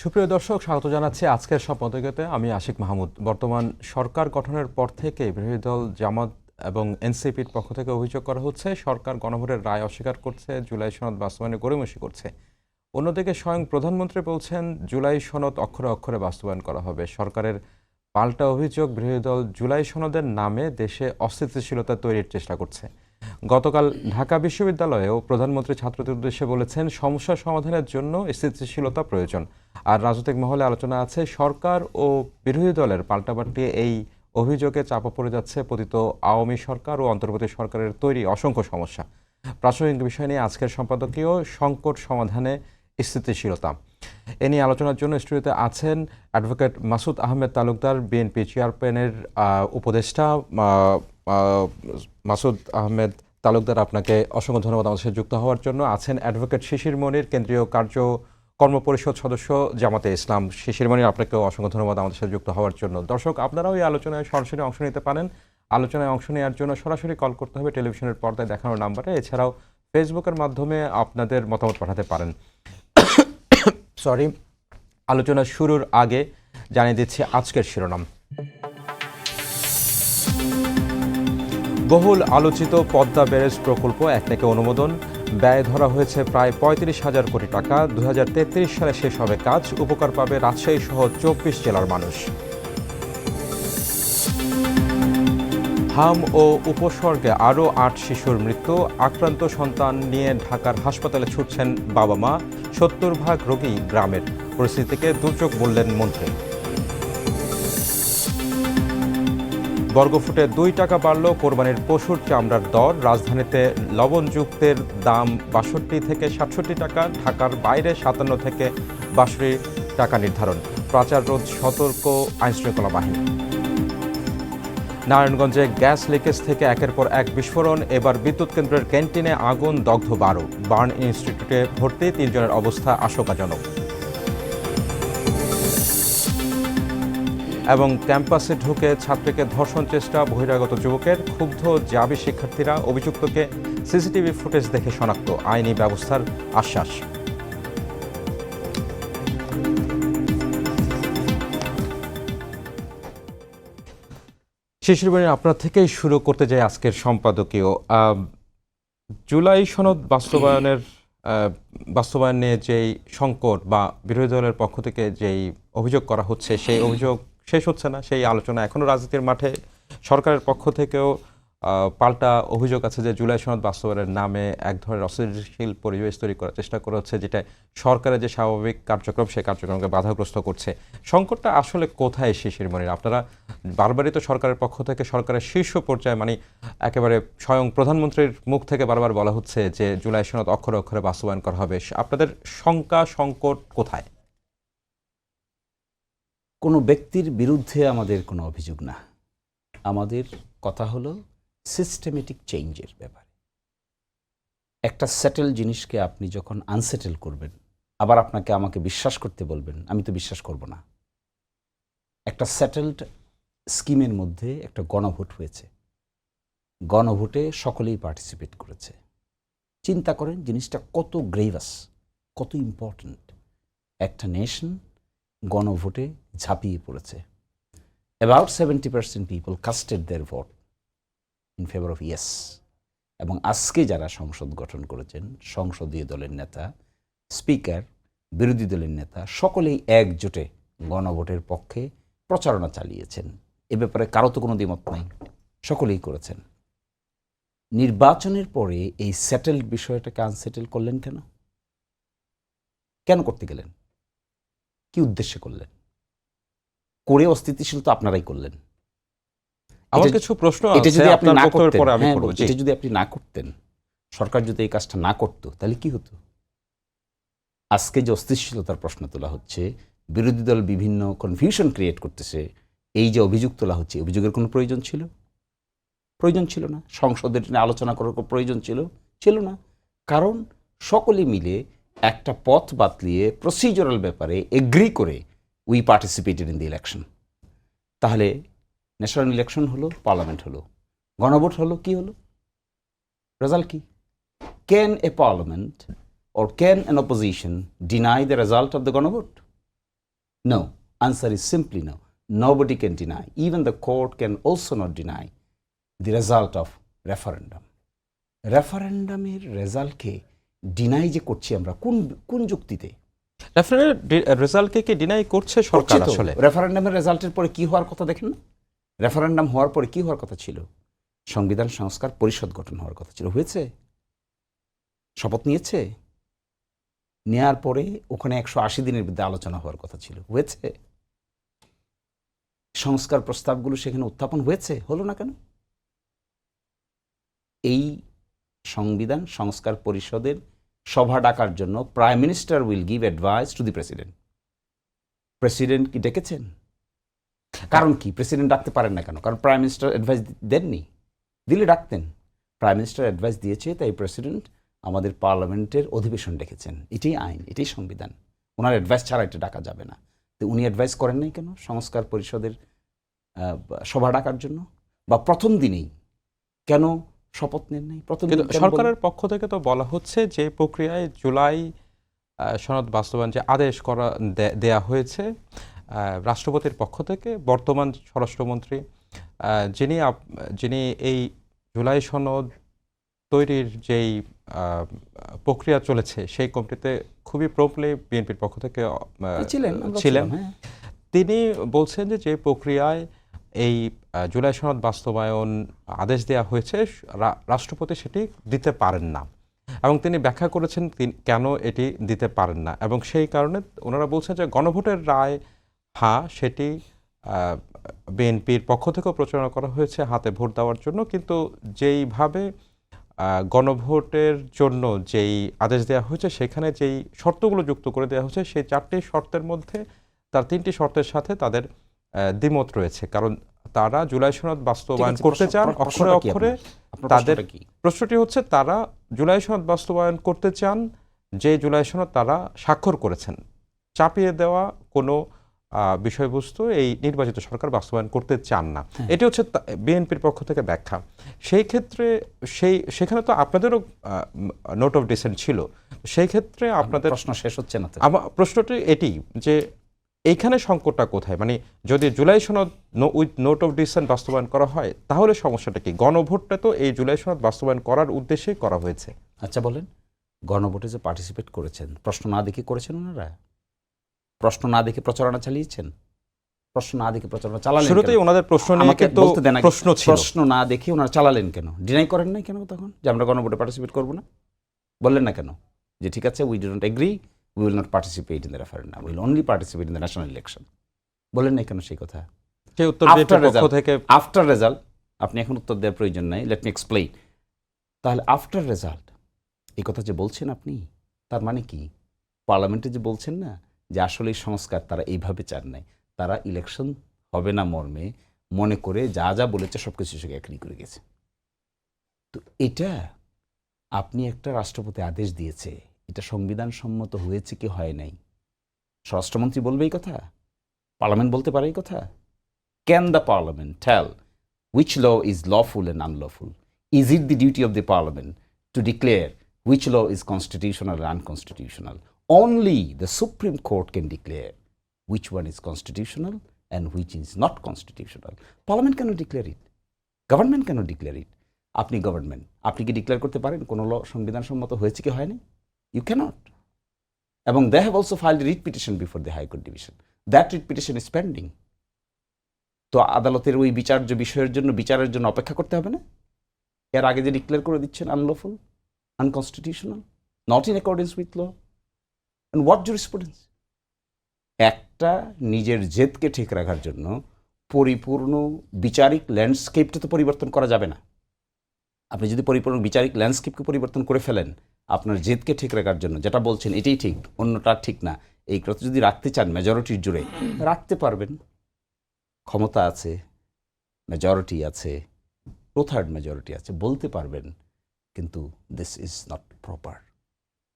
সুপ্রিয় দর্শক, স্বাগত জানাচ্ছি আজকের সম্পাদকীয়তে। আমি আশিক মাহমুদ। বর্তমান সরকার গঠনের পর থেকে বিরোধী দল জামাত এবং এনসিপির পক্ষ থেকে অভিযোগ করা হচ্ছে সরকার গণভোটের রায় অস্বীকার করছে, জুলাই সনদ বাস্তবায়নে গড়িমসি করছে। অন্যদিকে স্বয়ং প্রধানমন্ত্রী বলছেন জুলাই সনদ অক্ষরে অক্ষরে বাস্তবায়ন করা হবে। সরকারের পাল্টা অভিযোগ, বিরোধী দল জুলাই সনদের নামে দেশে অস্থিতিশীলতা তৈরির চেষ্টা করছে। গতকাল ঢাকা বিশ্ববিদ্যালয়েও প্রধানমন্ত্রী ছাত্রদের উদ্দেশ্যে বলেছেন সমস্যা সমাধানের জন্য স্থিতিশীলতা প্রয়োজন। আর রাজনৈতিক মহলে আলোচনা আছে সরকার ও বিরোধী দলের পাল্টাপাল্টি এই অভিযোগে চাপা পড়ে যাচ্ছে পতিত আওয়ামী সরকার ও অন্তর্বর্তী সরকারের তৈরি অসংখ্য সমস্যা। প্রাসঙ্গিক বিষয় নিয়ে আজকের সম্পাদকীয় সংকট সমাধানে স্থিতিশীলতা। এ নিয়ে আলোচনার জন্য স্টুডিওতে আছেন অ্যাডভোকেট মাসুদ আহমেদ তালুকদার, বিএনপি চেয়ারম্যানের উপদেষ্টা। মাসুদ আহমেদ তালুকদার, আপনাকে অসংখ্য ধন্যবাদ আমাদের সাথে যুক্ত হওয়ার জন্য। আছেন অ্যাডভোকেট শিশির মনির, কেন্দ্রীয় কর্মপরিষদ সদস্য জামাতে ইসলাম। শিশির মনির, আপনাকেও অসংখ্য ধন্যবাদ আমাদের সাথে যুক্ত হওয়ার জন্য। দর্শক, আপনারাও এই আলোচনায় সরাসরি অংশ নিতে পারেন। আলোচনায় অংশ নেওয়ার জন্য সরাসরি কল করতে হবে টেলিভিশনের পর্দায় দেখানো নাম্বারে। এছাড়াও ফেসবুকের মাধ্যমে আপনাদের মতামত পাঠাতে পারেন। আলোচনা শুরুর আগে জানিয়ে দিচ্ছি আজকের শিরোনাম। বহুল আলোচিত পদ্মা ব্যারেজ প্রকল্প একনেকে অনুমোদন। ব্যয় ধরা হয়েছে প্রায় ৩৫,০০০ কোটি টাকা। ২০৩৩ সালে শেষ হবে কাজ। উপকার পাবে রাজশাহী সহ ২৪ জেলার মানুষ। হাম ও উপসর্গে আরও ৮ শিশুর মৃত্যু। আক্রান্ত সন্তান নিয়ে ঢাকার হাসপাতালে ছুটছেন বাবা মা। ৭০% রোগী গ্রামের। পরিস্থিতিকে দুর্যোগ বললেন মন্ত্রী। বর্গফুটে ২ টাকা বাড়ল কোরবানির পশুর চামড়ার দর। রাজধানীতে লবণযুক্তের দাম ৬২ থেকে ৬৭ টাকা। ঢাকার বাইরে ৫৭ থেকে ৬২ টাকা নির্ধারণ। পাচার রোধ সতর্ক আইনশৃঙ্খলা বাহিনী। নারায়ণগঞ্জে গ্যাস লিকেজ থেকে একের পর এক বিস্ফোরণ। এবার বিদ্যুৎ কেন্দ্রের ক্যান্টিনে আগুন, দগ্ধ ১২। বার্ন ইনস্টিটিউটে ভর্তি ৩ জনের অবস্থা আশঙ্কাজনক। এবং ক্যাম্পাসে ঢুকে ছাত্রীকে ধর্ষণ চেষ্টা, বহিরাগত যুবকের। ক্ষুব্ধ জাবি শিক্ষার্থীরা। অভিযুক্তকে সিসিটিভি ফুটেজ দেখে শনাক্ত। আইনি ব্যবস্থার আশ্বাস। শিশির, আপনার থেকেই শুরু করতে যাই আজকের সম্পাদকীয়। জুলাই সনদ বাস্তবায়ন নিয়ে যেই সংকট বা বিরোধী দলের পক্ষ থেকে যেই অভিযোগ করা হচ্ছে, সেই অভিযোগ শেষ হচ্ছে না। সেই আলোচনা এখনও রাজনীতির মাঠে। সরকারের পক্ষ থেকেও পাল্টা অভিযোগ আছে যে জুলাই সনদ বাস্তবায়নের নামে এক ধরনের অস্থিতিশীল পরিবেশ তৈরি করার চেষ্টা করা হচ্ছে, যেটা সরকারের যে স্বাভাবিক কার্যক্রম সেই কার্যক্রমকে বাধাগ্রস্ত করছে। সংকটটা আসলে কোথায় শিশির মনির? আপনারা বারবারই তো সরকারের পক্ষ থেকে, সরকারের শীর্ষ পর্যায়ে, মানে একেবারে স্বয়ং প্রধানমন্ত্রীর মুখ থেকে বারবার বলা হচ্ছে যে জুলাই সনদ অক্ষরে অক্ষরে বাস্তবায়ন করা হবে। আপনাদের শঙ্কা, সংকট কোথায়? কোনো ব্যক্তির বিরুদ্ধে আমাদের কোনো অভিযোগ না। আমাদের কথা হলো সিস্টেমেটিক চেঞ্জের ব্যাপারে। একটা সেটেল জিনিসকে আপনি যখন আনসেটেল করবেন, আবার আপনাকে আমাকে বিশ্বাস করতে বলবেন, আমি তো বিশ্বাস করব না। একটা সেটেলড স্কিমের মধ্যে একটা গণভোট হয়েছে। গণভোটে সকলেই পার্টিসিপেট করেছে। চিন্তা করেন জিনিসটা কত গ্রেভাস, কত ইম্পর্ট্যান্ট। একটা নেশন গণভোটে ঝাঁপিয়ে পড়েছে। About 70% people casted their vote in favour of yes. এবং আজকে যারা সংসদ গঠন করেছেন, সংসদীয় দলের নেতা, স্পিকার, বিরোধী দলের নেতা, সকলেই একজোটে গণভোটের পক্ষে প্রচারণা চালিয়েছেন। এ ব্যাপারে কারো তো কোনো দ্বিমত নাই, সকলেই করেছেন। নির্বাচনের পরে এই সেটেলড বিষয়টাকে আনসেটেল করলেন কেন? কেন করতে গেলেন? কি উদ্দেশ্যে করলেন? করে অস্থিতিশীল তো আপনারাই করলেন। আমার কিছু প্রশ্ন আছে, এটা যদি আপনি আপনার না বক্তব্যের করতেন, পরে আমি করব। এটা যদি আপনি না করতেন, সরকার যদি এই কাজটা না করতো, তাহলে কি হতো? আজকে যে অস্থিতিশীলতার প্রশ্ন তোলা হচ্ছে, বিরোধী দল বিভিন্ন কনফিউশন ক্রিয়েট করতেছে, এই যে অভিযোগ তোলা হচ্ছে, অভিযোগের কোনো প্রয়োজন ছিল? প্রয়োজন ছিল না। সংসদের আলোচনা করার কোনো প্রয়োজন ছিল না। কারণ সকলে মিলে একটা পথ বাতলিয়ে প্রসিজারাল ব্যাপারে এগ্রি করে we participated in the election. তাহলে ন্যাশনাল ইলেকশন হলো, পার্লামেন্ট হলো, গণভোট হলো, কি হলো? রেজাল্ট কি? Can A parliament or can an opposition deny the result of the গণভোট? No. Answer is simply no. Nobody can deny. Even the court can also not deny the result of referendum. রেফারেন্ডামের রেজাল্টকে deny যে করছি আমরা কোন কোন যুক্তিতে? রেজাল্টকে কি ডিনাই করছে সরকার আসলে? রেফারেন্ডামের রেজাল্টের পরে কি হওয়ার কথা দেখেন না? রেফারেন্ডাম হওয়ার পরে কি হওয়ার কথা ছিল? সংবিধান সংস্কার পরিষদ গঠন হওয়ার কথা ছিল। হয়েছে? শপথ নিয়েছে? নেয়ার পরে ওখানে 180 দিনের মধ্যে আলোচনা হওয়ার কথা ছিল। হয়েছে? সংস্কার প্রস্তাবগুলো সেখানে উত্থাপন হয়েছে? হলো না কেন? এই সংবিধান সংস্কার পরিষদের সভা ডাকার জন্য prime minister will give advice to the president. President কি ডেকেছেন? কারণ কি প্রেসিডেন্ট ডাকতে পারেন না কেন? কারণ প্রাইম মিনিস্টার অ্যাডভাইস দেননি। দিলে ডাকতেন। প্রাইম মিনিস্টার অ্যাডভাইস দিয়েছে, তাই প্রেসিডেন্ট আমাদের পার্লামেন্টের অধিবেশন ডেকেছেন। এটাই আইন, এটাই সংবিধান। ওনার অ্যাডভাইস ছাড়া এটা ডাকা যাবে না। তো উনি অ্যাডভাইস করেন নাই কেন সংস্কার পরিষদের সভা ডাকার জন্য? বা প্রথম দিনেই কেন শপথ নেন নাই? প্রথম দিন সরকারের পক্ষ থেকে তো বলা হচ্ছে যে প্রক্রিয়ায় জুলাই সনদ বাস্তবায়ন যে আদেশ দেয়া হয়েছে রাষ্ট্রপতির পক্ষ থেকে, বর্তমান স্বরাষ্ট্রমন্ত্রী যিনি এই জুলাই সনদ তৈরির যেই প্রক্রিয়া চলেছে সেই কমিটিতে খুবই প্রম্পলি বিএনপির পক্ষ থেকে ছিলেন, তিনি বলছেন যে প্রক্রিয়ায় এই জুলাই সনদ বাস্তবায়ন আদেশ দেওয়া হয়েছে রাষ্ট্রপতি সেটি দিতে পারেন না, এবং তিনি ব্যাখ্যা করেছেন কেন এটি দিতে পারেন না, এবং সেই কারণে ওনারা বলছেন যে গণভোটের রায় সেটি বিএনপির পক্ষ থেকেও প্রচারণা করা হয়েছে হাতে ভোট দেওয়ার জন্য, কিন্তু যেইভাবে গণভোটের জন্য যেই আদেশ দেওয়া হয়েছে সেখানে যেই শর্তগুলো যুক্ত করে দেওয়া হয়েছে সেই 4টি শর্তের মধ্যে তার 3টি শর্তের সাথে তাদের দ্বিমত রয়েছে। কারণ তারা জুলাই সনদ বাস্তবায়ন করতে চান অক্ষরে অক্ষরে। তাদের প্রশ্নটি হচ্ছে তারা জুলাই সনদ বাস্তবায়ন করতে চান যে জুলাই সনদ তারা স্বাক্ষর করেছেন। চাপিয়ে দেওয়া কোনো বিষয়বস্তু এই নির্বাচিত সরকার বাস্তবায়ন করতে চান না। এটি হচ্ছে বিএনপির পক্ষ থেকে ব্যাখ্যা। সেই ক্ষেত্রে সেখানে তো আপনাদেরও নোট অফ ডিসেন্ট ছিল। সেই ক্ষেত্রে আপনাদের প্রশ্ন শেষ হচ্ছে না। আমার প্রশ্নটি এটি যে এইখানে সংকটটা কোথায়? মানে যদি জুলাই সনদ উইথ নোট অফ ডিসেন্ট বাস্তবায়ন করা হয় তাহলে সমস্যাটা কি? গণভোটটা তো এই জুলাই সনদ বাস্তবায়ন করার উদ্দেশ্যেই করা হয়েছে। আচ্ছা বলেন, গণভোটে যে পার্টিসিপেট করেছেন প্রশ্ন না দেখে করেছেন ওনারা? প্রশ্ন না দেখে প্রচারণা চালিয়েছেন? প্রশ্ন না দেখে প্রচারণা চালালেন? শুরুতেই ওনাদের প্রশ্ন নিয়ে কিন্তু প্রশ্ন ছিল। প্রশ্ন না দেখে ওনারা চালালেন কেন? ডিনাই করেন নাই কেন তখন যে আমরা গণভোটে পার্টিসিপেট করব না? বললেন না কেন যে ঠিক আছে, we do not agree, we will not participate in the referendum, we will only participate in the national election? বলেন নাই কেন সেই কথা? সেই উত্তর বিএনপির পক্ষ থেকে আফটার রেজাল্ট আপনি এখন উত্তর দেওয়ার প্রয়োজন নাই, লেট মি এক্সপ্লেইন। তাহলে আফটার রেজাল্ট এই কথা যে বলছেন আপনি, তার মানে কি? পার্লামেন্টে যে বলছেন না যে আসলে এই সংস্কার তারা এইভাবে চান নাই, তারা ইলেকশন হবে না মর্মে মনে করে যা যা বলেছে সব কিছু সঙ্গে এগ্রি করে গেছে। তো এটা আপনি একটা রাষ্ট্রপতি আদেশ দিয়েছে, এটা সংবিধান সম্মত হয়েছে কি হয় নাই স্বরাষ্ট্রমন্ত্রী বলবে এই কথা? পার্লামেন্ট বলতে পারে এই কথা? Can the parliament tell which law is lawful and unlawful? Is it the duty of the parliament to declare which law is constitutional and unconstitutional? Only the Supreme Court can declare which one is constitutional and which is not constitutional. Parliament cannot declare it. Government cannot declare it. আপনি government, আপনি কি declare করতে পারেন কোন ল সংবিধান সম্মত হয়েছে কি হয়নি? You cannot. এবং they have also filed a writ petition before the High Court Division. That writ petition is pending. তো আদালতের ওই বিচার্য বিষয়ের জন্য বিচারের জন্য অপেক্ষা করতে হবে না? এর আগে যে ডিক্লেয়ার করে দিচ্ছেন unlawful, unconstitutional, not in accordance with law, and what jurisprudence? একটা নিজের জেদকে ঠিক রাখার জন্য পরিপূর্ণ বিচারিক ল্যান্ডস্কেপটা তো পরিবর্তন করা যাবে না। আপনি যদি পরিপূর্ণ বিচারিক ল্যান্ডস্কেপকে পরিবর্তন করে ফেলেন আপনার জেদকে ঠিক রাখার জন্য, যেটা বলছেন এটাই ঠিক অন্যটা ঠিক না, এই কথা যদি রাখতে চান মেজরিটির জুড়ে রাখতে পারবেন। ক্ষমতা আছে, মেজরিটি আছে, 2/3 মেজরিটি আছে, বলতে পারবেন। কিন্তু দিস ইজ নট প্রপার।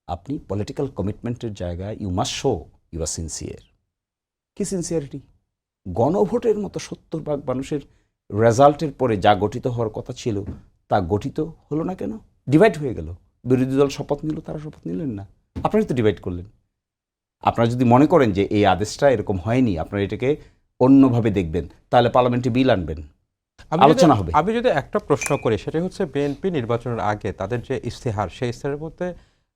আপনি পলিটিক্যাল কমিটমেন্টের জায়গায় you must show you are sincere. কি সিনসিয়ারিটি? গণভোটের মতো 70% মানুষের রেজাল্টের পরে যা গঠিত হওয়ার কথা ছিল তা গঠিত হলো না কেন? ডিভাইড হয়ে গেল। বিরোধী দল শপথ নিল, তারা শপথ নিলেন না, আপনারাই তো ডিভাইড করলেন। আপনারা যদি মনে করেন যে এই আদেশটা এরকম হয়নি, আপনারা এটাকে অন্যভাবে দেখবেন, তাহলে পার্লামেন্টে বিল আনবেন, আলোচনা হবে। আমি যদি একটা প্রশ্ন করি, সেটা হচ্ছে বিএনপি নির্বাচনের আগে তাদের যে ইস্তেহার, সেই ইস্তেহারের মধ্যে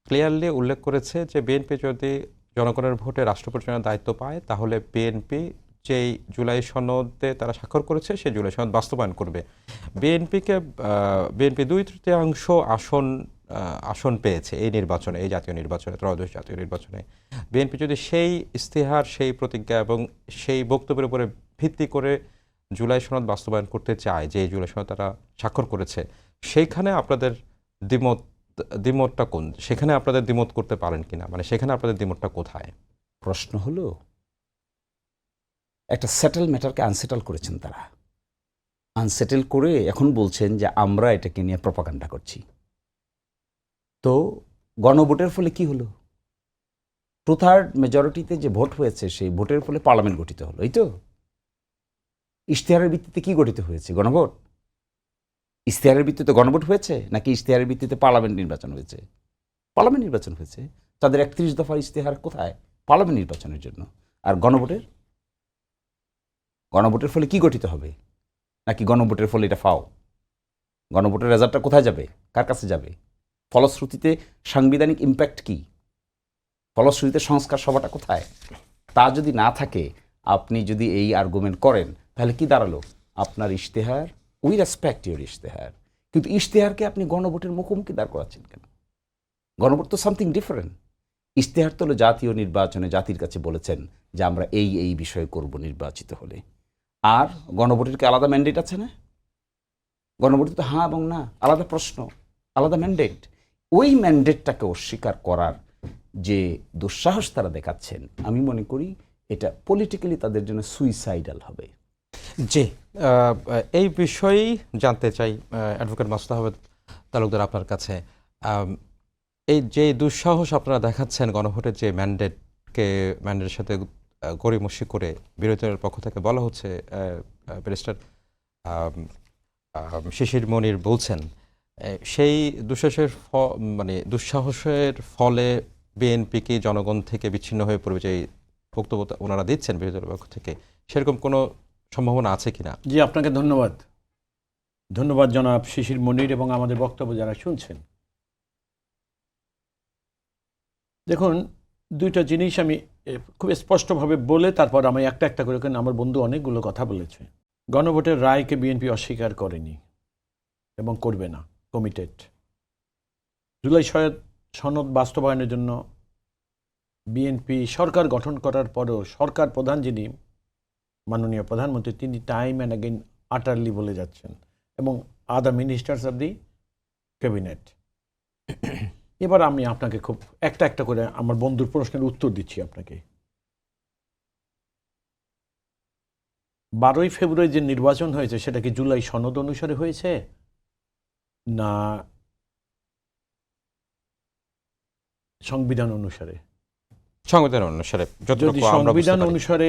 ক্লিয়ারলি উল্লেখ করেছে যে বিএনপি যদি জনগণের ভোটে রাষ্ট্র পরিচালনার দায়িত্ব পায়, তাহলে বিএনপি যেই জুলাই সনদে তারা স্বাক্ষর করেছে সেই জুলাই সনদ বাস্তবায়ন করবে। বিএনপি 2/3 আসন পেয়েছে এই নির্বাচনে, এই জাতীয় নির্বাচনে, ত্রয়োদশ জাতীয় নির্বাচনে। বিএনপি যদি সেই ইস্তেহার, সেই প্রতিজ্ঞা এবং সেই বক্তব্যের উপরে ভিত্তি করে জুলাই সনদ বাস্তবায়ন করতে চায়, যে এই জুলাই সনদ তারা স্বাক্ষর করেছে, সেইখানে আপনাদের দ্বিমতটা কোন, সেখানে আপনাদের দ্বিমত করতে পারেন কিনা, মানে সেখানে আপনাদের দ্বিমতটা কোথায়? প্রশ্ন হলো, একটা সেটেল ম্যাটারকে আনসেটেল করেছেন তারা, আনসেটেল করে এখন বলছেন যে আমরা এটাকে নিয়ে প্রপাগান্ডা করছি। তো গণভোটের ফলে কি হলো? 2/3 মেজরিটিতে যে ভোট হয়েছে, সেই ভোটের ফলে পার্লামেন্ট গঠিত হলো, এই তো। ইশতেহারের ভিত্তিতে কি গঠিত হয়েছে? গণভোট। ইশতেহারের ভিত্তিতে গণভোট হয়েছে, নাকি ইশতেহারের ভিত্তিতে পার্লামেন্ট নির্বাচন হয়েছে? পার্লামেন্ট নির্বাচন হয়েছে। তাদের 31 দফার ইশতেহার কোথায়? পার্লামেন্ট নির্বাচনের জন্য। আর গণভোটের ফলে কি গঠিত হবে? নাকি গণভোটের ফলে এটা ফাও? গণভোটের রেজাল্টটা কোথায় যাবে? কার কাছে যাবে? ফলশ্রুতিতে সাংবিধানিক ইম্প্যাক্ট কি? ফলশ্রুতিতে সংস্কার সভাটা কোথায়? তা যদি না থাকে, আপনি যদি এই আর্গুমেন্ট করেন, তাহলে কি দাঁড়ালো? আপনার ইশতেহার, উই রেসপেক্ট ইউর ইশতেহার, কিন্তু ইশতেহারকে আপনি গণভোটের মুখোমুখি দাঁড় করাচ্ছেন কেন? গণভোট তো সামথিং ডিফারেন্ট। ইশতেহার তো হলো জাতীয় নির্বাচনে জাতির কাছে বলেছেন যে আমরা এই বিষয়ে করব নির্বাচিত হলে। আর গণভোটের কি আলাদা ম্যান্ডেট আছে না? গণভোটে তো হ্যাঁ এবং না, আলাদা প্রশ্ন, আলাদা ম্যান্ডেট। ওই ম্যান্ডেটটাকে অস্বীকার করার যে দুঃসাহস তারা দেখাচ্ছেন, আমি মনে করি এটা পলিটিক্যালি তাদের জন্য সুইসাইডাল হবে। জি, এই বিষয়েই জানতে চাই অ্যাডভোকেট মাসুদ আহমেদ তালুকদার আপনার কাছে। এই যে দুঃসাহস আপনারা দেখাচ্ছেন, গণভোটের যে ম্যান্ডেটের সাথে গড়িমসি করে বিরোধী দলের পক্ষ থেকে বলা হচ্ছে, ব্যারিস্টার শিশির মনির বলছেন, সেই দুঃসাহসের ফলে বিএনপি কি জনগণ থেকে বিচ্ছিন্ন হয়ে পড়বে, যে বক্তব্য ওনারা দিচ্ছেন বিরোধী দলের পক্ষ থেকে, সেরকম কোনো সম্ভাবনা আছে কিনা? জি, আপনাকে ধন্যবাদ। ধন্যবাদ জনাব শিশির মনির এবং আমাদের বক্তব্য যারা শুনছেন। দেখুন, দুইটা জিনিস আমি খুব স্পষ্টভাবে বলে তারপর আমি একটা একটা করে, কারণ আমার বন্ধু অনেকগুলো কথা বলেছে। গণভোটের রায়কে বিএনপি অস্বীকার করেনি এবং করবে না, কমিটেড। জুলাই সনদ বাস্তবায়নের জন্য বিএনপি সরকার গঠন করার পরেও সরকার প্রধান যিনি মাননীয় প্রধানমন্ত্রী, তিনি টাইম অ্যান্ড অ্যাগেন আটারলি বলে যাচ্ছেন, এবং আদার মিনিস্টার্স অফ দি ক্যাবিনেট। এবার আমি আপনাকে খুব একটা একটা করে আমার বন্ধুর প্রশ্নের উত্তর দিচ্ছি আপনাকে। 12ই ফেব্রুয়ারি যে নির্বাচন হয়েছে, সেটা কি জুলাই সনদ অনুসারে হয়েছে, না সংবিধান অনুসারে? সংবিধান অনুসারে। যদি সংবিধান অনুসারে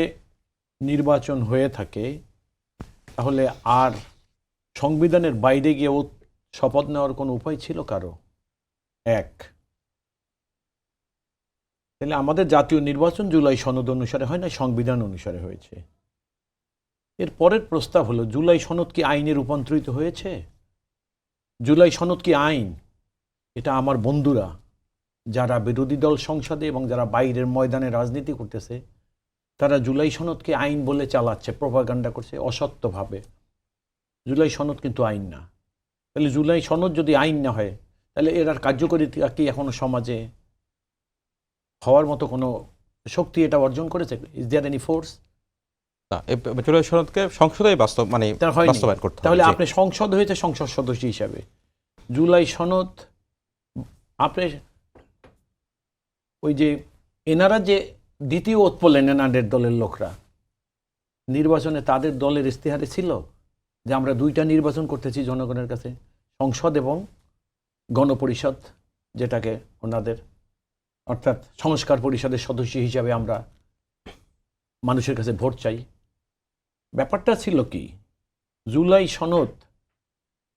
নির্বাচন হয়ে থাকে, তাহলে আর সংবিধানের বাইরে গিয়ে শপথ নেওয়ার কোনো উপায় ছিল কারো? এক, তাহলে আমাদের জাতীয় নির্বাচন জুলাই সনদ অনুসারে হয় না, সংবিধান অনুসারে হয়েছে। এর পরের প্রস্তাব হলো, জুলাই সনদ কি আইনে রূপান্তরিত হয়েছে? জুলাই সনদ কি আইন? এটা আমার বন্ধুরা যারা বিরোধী দল সংসদে এবং যারা বাইরের ময়দানে রাজনীতি করতেছে, তারা জুলাই সনদকে আইন বলে চালাচ্ছে, প্রপাগান্ডা করছে অসত্যভাবে। জুলাই সনদ কিন্তু আইন না। তাহলে জুলাই সনদ যদি আইন না হয়, তাহলে এর আর কার্যকরিতা কি এখনো সমাজে হওয়ার মতো কোনো শক্তি এটা অর্জন করেছে? Is there any force? জুলাই সনদকে সংসদে বাস্তবায়ন করতে হবে। তাহলে আপনি সংসদ হয়েছে সংসদ সদস্য হিসাবে, জুলাই সনদ আপনি ওই যে এনারা যে দ্বিতীয় উৎপলেন, এনাদের দলের লোকরা নির্বাচনে তাদের দলের ইস্তেহারে ছিল যে আমরা দুইটা নির্বাচন করতেছি জনগণের কাছে, সংসদ এবং গণপরিষদ, যেটাকে ওনাদের অর্থাৎ সংস্কার পরিষদের সদস্য হিসাবে আমরা মানুষের কাছে ভোট চাই। ব্যাপারটা ছিল কি, জুলাই সনদ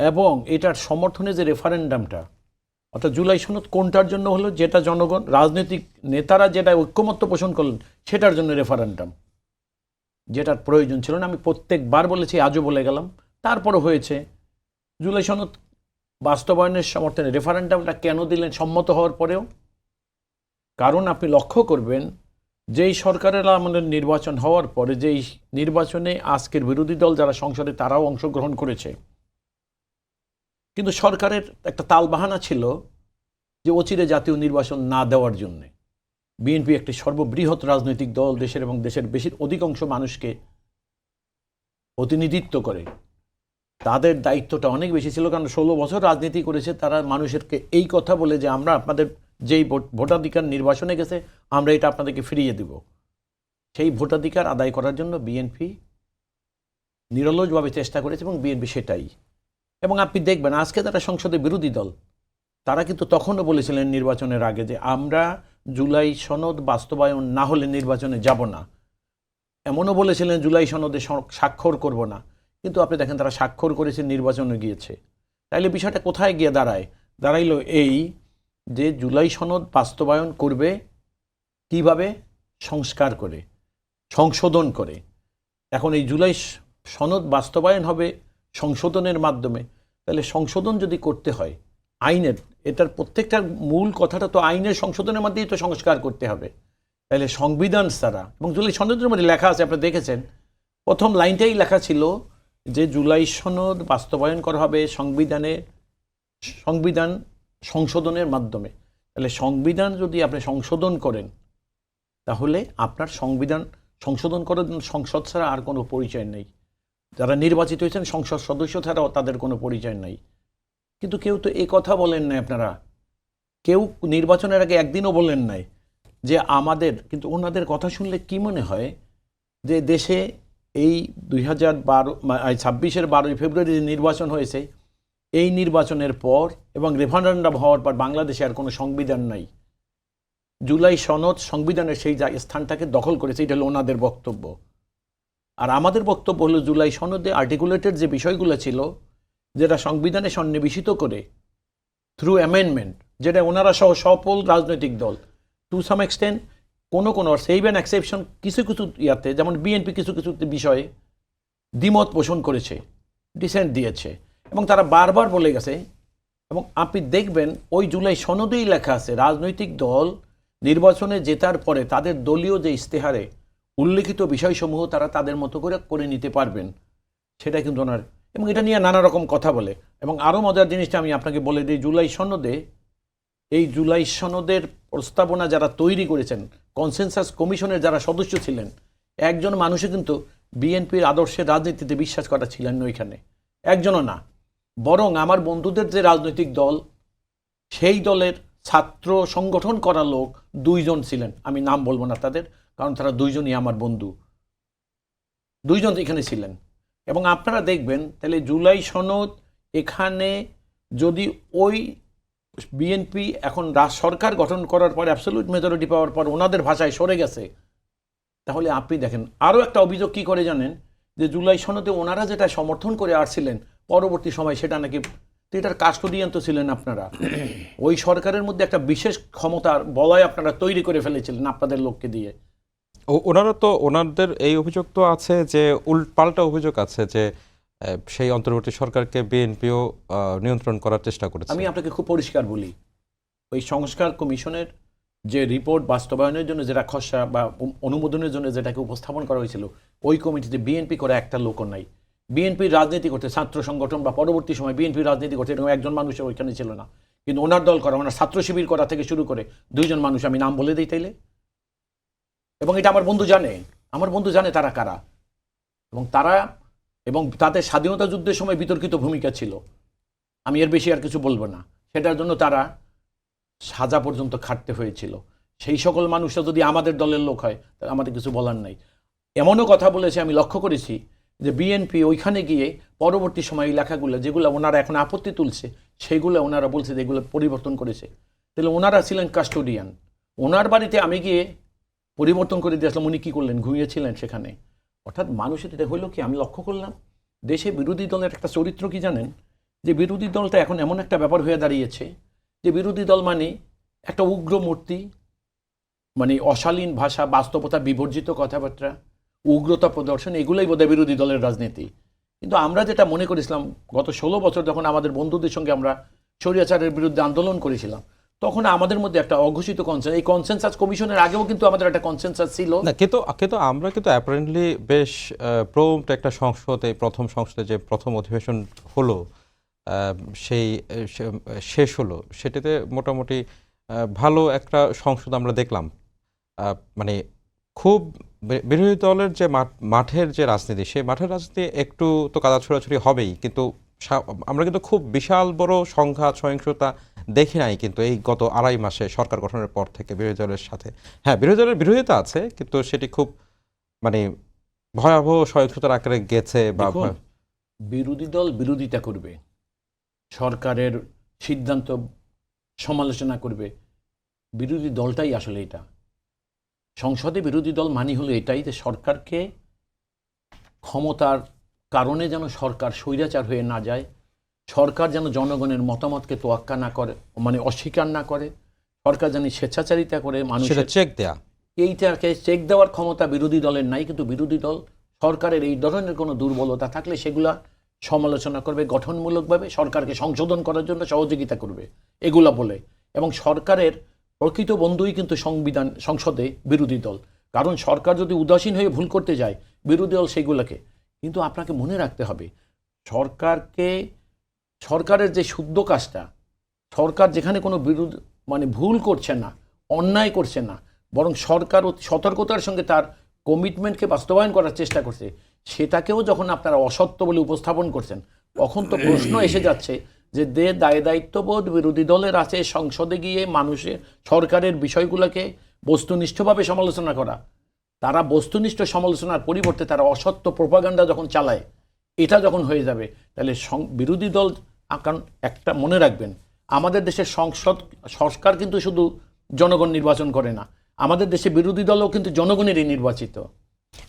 এবং এটার সমর্থনে যে রেফারেন্ডামটা, অর্থাৎ জুলাই সনদ কোনটার জন্য হলো? যেটা জনগণ, রাজনৈতিক নেতারা যেটা ঐক্যমত্য পোষণ করলেন সেটার জন্য রেফারেন্ডাম, যেটার প্রয়োজন ছিল না। আমি প্রত্যেকবার বলেছি, আজও বলে গেলাম, তারপরও হয়েছে। জুলাই সনদ বাস্তবায়নের সমর্থনে রেফারেন্ডামটা কেন দিলেন সম্মত হওয়ার পরেও? কারণ আপনি লক্ষ্য করবেন, যেই সরকারের আমাদের নির্বাচন হওয়ার পরে, যেই নির্বাচনে আজকের বিরোধী দল যারা সংসদে তারাও অংশগ্রহণ করেছে, কিন্তু সরকারের একটা তালবাহানা ছিল যে অচিরে জাতীয় নির্বাচন না দেওয়ার জন্যে। বিএনপি একটি সর্ববৃহৎ রাজনৈতিক দল, দেশের এবং দেশের অধিকাংশ মানুষকে প্রতিনিধিত্ব করে, তাদের দায়িত্বটা অনেক বেশি ছিল। কারণ 16 বছর রাজনীতি করেছে তারা, মানুষেরকে এই কথা বলে যে আমরা আপনাদের যেই ভোটাধিকার নির্বাচনে গেছে আমরা এটা আপনাদেরকে ফিরিয়ে দিব। সেই ভোটাধিকার আদায় করার জন্য বিএনপি নিরলসভাবে চেষ্টা করেছে এবং বিএনপি সেটাই। এবং আপনি দেখবেন আজকে তারা সংসদে বিরোধী দল, তারা কিন্তু তখনও বলেছিলেন নির্বাচনের আগে যে আমরা জুলাই সনদ বাস্তবায়ন না হলে নির্বাচনে যাব না। এমনও বলেছিলেন জুলাই সনদে স্বাক্ষর করব না। কিন্তু আপনি দেখেন তারা স্বাক্ষর করেছে, নির্বাচনে গিয়েছে। তাইলে বিষয়টা কোথায় গিয়ে দাঁড়ায়? দাঁড়াইলো এই যে জুলাই সনদ বাস্তবায়ন করবে কিভাবে? সংস্কার করে, সংশোধন করে। এখন এই জুলাই সনদ বাস্তবায়ন হবে সংশোধনের মাধ্যমে। তাহলে সংশোধন যদি করতে হয় আইনের, এটার প্রত্যেকটার মূল কথাটা তো আইনের সংশোধনের মধ্যেই তো সংস্কার করতে হবে। তাহলে সংবিধান ছাড়া, এবং জুলাই সনদের মধ্যে লেখা আছে, আপনি দেখেছেন প্রথম লাইনটাই লেখা ছিল যে জুলাই সনদ বাস্তবায়ন করা হবে সংবিধান সংশোধনের মাধ্যমে। তাহলে সংবিধান যদি আপনি সংশোধন করেন, তাহলে আপনার সংবিধান সংশোধন করার জন্য সংসদ ছাড়া আর কোনো পরিচয় নেই। যারা নির্বাচিত হয়েছেন সংসদ সদস্য ছাড়াও তাদের কোনো পরিচয় নেই। কিন্তু কেউ তো এই কথা বলেন নাই, আপনারা কেউ নির্বাচনের আগে একদিনও বলেন নাই যে আমাদের, কিন্তু ওনাদের কথা শুনলে কি মনে হয় যে দেশে এই 2026-এর 12ই ফেব্রুয়ারি যে নির্বাচন হয়েছে, এই নির্বাচনের পর এবং রেফারেন্ডাম হওয়ার পর বাংলাদেশে আর কোনো সংবিধান নাই। জুলাই সনদ সংবিধানের সেই স্থানটাকে দখল করেছে, এটা হলো ওনাদের বক্তব্য। আর আমাদের বক্তব্য হলো জুলাই সনদে আর্টিকুলেটেড যে বিষয়গুলো ছিল, যেটা সংবিধানে সন্নিবেশিত করে থ্রু অ্যামেন্ডমেন্ট, যেটা ওনারা সহ সকল রাজনৈতিক দল টু সাম এক্সটেন্ট কোনো সেভ অ্যান্ড এক্সেপশন কিছু কিছু ইয়াতে, যেমন বিএনপি কিছু কিছু বিষয়ে দ্বিমত পোষণ করেছে, ডিসেন্ট দিয়েছে, এবং তারা বারবার বলে গেছে। এবং আপনি দেখবেন ওই জুলাই সনদেই লেখা আছে রাজনৈতিক দল নির্বাচনে জেতার পরে তাদের দলীয় যে ইস্তেহারে উল্লেখিত বিষয়সমূহ তারা তাদের মতো করে নিতে পারবেন, সেটা কিন্তু ওনার। এবং এটা নিয়ে নানা রকম কথা বলে। এবং আরও মজার জিনিসটা আমি আপনাকে বলে দিই, এই জুলাই সনদের প্রস্তাবনা যারা তৈরি করেছেন, কনসেনসাস কমিশনের যারা সদস্য ছিলেন, একজন মানুষও কিন্তু বিএনপির আদর্শের রাজনীতিতে বিশ্বাস করা ছিলেন না ওইখানে, একজনও না। বরং আমার বন্ধুদের যে রাজনৈতিক দল, সেই দলের ছাত্র সংগঠন করা লোক 2 জন ছিলেন, আমি নাম বলবো না তাদের, কারণ তারা 2 জনই আমার বন্ধু, 2 জন এখানে ছিলেন। এবং আপনারা দেখবেন তাহলে জুলাই সনদ, এখানে যদি ওই বিএনপি এখন সরকার গঠন করার পর অ্যাবসলিউট মেজরিটি পাওয়ার পর ওনাদের ভাষায় সরে গেছে, তাহলে আপনি দেখেন আরও একটা অভিযোগ কী করে জানেন, যে জুলাই সনদে ওনারা যেটা সমর্থন করে আসছিলেন পরবর্তী সময় সেটা নাকি, এটার কাস্টোডিয়ান তো ছিলেন আপনারা। ওই সরকারের মধ্যে একটা বিশেষ ক্ষমতার বলয় আপনারা তৈরি করে ফেলেছিলেন আপনাদের লোককে দিয়ে। ওনারা তো, ওনাদের এই অভিযোগ তো আছে যে পাল্টা অভিযোগ আছে যে সেই অন্তর্বর্তী সরকারকে বিএনপিও নিয়ন্ত্রণ করার চেষ্টা করেছে। আমি আপনাকে খুব পরিষ্কার বলি, ওই সংস্কার কমিশনের যে রিপোর্ট বাস্তবায়নের জন্য যেটা খসড়া বা অনুমোদনের জন্য যেটাকে উপস্থাপন করা হয়েছিল, ওই কমিটিতে বিএনপি করে একটা লোকও নাই। বিএনপির রাজনীতি করতে ছাত্র সংগঠন বা পরবর্তী সময় বিএনপির রাজনীতি করতে এরকম একজন মানুষও ওইখানে ছিল না। কিন্তু ওনার দল করা, ওনার ছাত্র শিবির করা থেকে শুরু করে 2 জন মানুষ, আমি নাম বলে দিই তাইলে, এবং এটা আমার বন্ধু জানে তারা কারা, এবং তাদের স্বাধীনতা যুদ্ধের সময় বিতর্কিত ভূমিকা ছিল। আমি এর বেশি আর কিছু বলবো না। সেটার জন্য তারা সাজা পর্যন্ত খাটতে হয়েছিল। সেই সকল মানুষরা যদি আমাদের দলের লোক হয় তাহলে আমাদের কিছু বলার নাই। এমনও কথা বলেছে, আমি লক্ষ্য করেছি যে বিএনপি ওইখানে গিয়ে পরবর্তী সময় এই লেখাগুলো যেগুলো ওনারা এখন আপত্তি তুলছে, সেইগুলো ওনারা বলছে যে এগুলো পরিবর্তন করেছে। তাহলে ওনারা ছিলেন কাস্টোডিয়ান। ওনার বাড়িতে আমি গিয়ে পরিবর্তন করে দিয়ে আসলাম, উনি কী করলেন? ঘুমিয়েছিলেন সেখানে। অর্থাৎ মানুষের এটা হইল কি, আমি লক্ষ্য করলাম দেশে বিরোধী দলের একটা চরিত্র কি জানেন, যে বিরোধী দলটা এখন এমন একটা ব্যাপার হয়ে দাঁড়িয়েছে যে বিরোধী দল মানে একটা উগ্র মূর্তি, মানে অশালীন ভাষা, বাস্তবতা বিবর্জিত কথাবার্তা, উগ্রতা প্রদর্শন, এগুলোই বোধহয় বিরোধী দলের রাজনীতি। কিন্তু আমরা যেটা মনে করেছিলাম গত 16 বছর যখন আমাদের বন্ধুদের সঙ্গে আমরা স্বৈরাচারের বিরুদ্ধে আন্দোলন করেছিলাম, তখন আমাদের মধ্যে একটা অঘোষিত কনসেন্সাস, এই কনসেনসাস কমিশনের আগেও কিন্তু আমাদের একটা কনসেনসাস ছিল। না, কিন্তু আমরা কিন্তু অ্যাপারেন্টলি বেশ প্রম্পট একটা সংসদে, প্রথম সংসদে যে প্রথম অধিবেশন হলো, সেই শেষ হলো, সেটাতে মোটামুটি ভালো একটা সংসদ আমরা দেখলাম। মানে খুব বিরোধী দলের যে মাঠের যে রাজনীতি, সেই মাঠের রাজনীতি একটু তো কাদা ছোড়াছুড়ি হবেই, কিন্তু আমরা কিন্তু খুব বিশাল বড় সংঘাত সহিংসতা দেখি নাই কিন্তু এই গত 2.5 মাসে সরকার গঠনের পর থেকে বিরোধী দলের সাথে। হ্যাঁ, বিরোধী দলের বিরোধিতা আছে, কিন্তু সেটি খুব মানে ভয়াবহ সহিংসতার আকারে গেছে। বা বিরোধী দল বিরোধিতা করবে, সরকারের সিদ্ধান্ত সমালোচনা করবে, বিরোধী দলটাই আসলে এটা। সংসদে বিরোধী দল মানি হলো এটাই যে সরকারকে ক্ষমতার কারণে যেন সরকার স্বৈরাচার হয়ে না যায়, সরকার যেন জনগণের মতামতকে তোয়াক্কা না করে, মানে অস্বীকার না করে, সরকার যেন স্বেচ্ছাচারিতা করে মানুষের চেক দেয়া, এইটাকে চেক দেওয়ার ক্ষমতা বিরোধী দলের নাই। কিন্তু বিরোধী দল সরকারের এই ধরনের কোনো দুর্বলতা থাকলে সেগুলা সমালোচনা করবে, গঠনমূলকভাবে সরকারকে সংশোধন করার জন্য সহযোগিতা করবে, এগুলা বলে। এবং সরকারের প্রকৃত বন্ধুই কিন্তু সংসদে বিরোধী দল। কারণ সরকার যদি উদাসীন হয়ে ভুল করতে যায়, বিরোধী দল সেগুলোকে, কিন্তু আপনাকে মনে রাখতে হবে সরকারের যে শুদ্ধ কাজটা, সরকার যেখানে কোনো মানে ভুল করছে না, অন্যায় করছে না, বরং সরকার সতর্কতার সঙ্গে তার কমিটমেন্টকে বাস্তবায়ন করার চেষ্টা করছে, সেটাকেও যখন আপনারা অসত্য বলে উপস্থাপন করছেন, তখন তো প্রশ্ন এসে যাচ্ছে যে দায়িত্ববোধ বিরোধী দলের আছে সংসদে গিয়ে মানুষের সরকারের বিষয়গুলোকে বস্তুনিষ্ঠভাবে সমালোচনা করা। তারা বস্তুনিষ্ঠ সমালোচনার পরিবর্তে তারা অসত্য প্রোপাগান্ডা যখন চালায়, এটা যখন হয়ে যাবে, তাহলে বিরোধী দল একটা মনে রাখবেন, আমাদের দেশের সংস্কার কিন্তু শুধু জনগণ নির্বাচন করে না, আমাদের দেশে বিরোধী দলও কিন্তু জনগণেরই নির্বাচিত।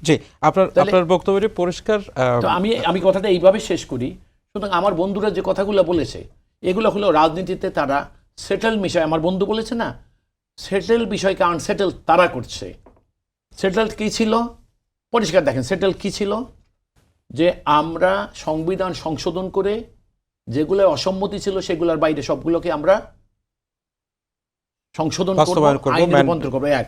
জি, আপনার বক্তব্যটি পরিষ্কার। তো আমি কথাটা এইভাবে শেষ করি। সুতরাং আমার বন্ধুরা যে কথাগুলো বলেছে, এগুলো হলো রাজনীতিতে তারা সেটেল বিষয়, আমার বন্ধু বলেছে না, সেটেল বিষয়কে আনসেটেল তারা করছে। সেটেল কি ছিল পরিষ্কার দেখেন, সেটেল কি ছিল যে আমরা সংবিধান সংশোধন করে যেগুলো অসম্মতি ছিল সেগুলোর বাইরে সবগুলোকে আমরা সংশোধন করব, আইনে রূপান্তর করব। এক।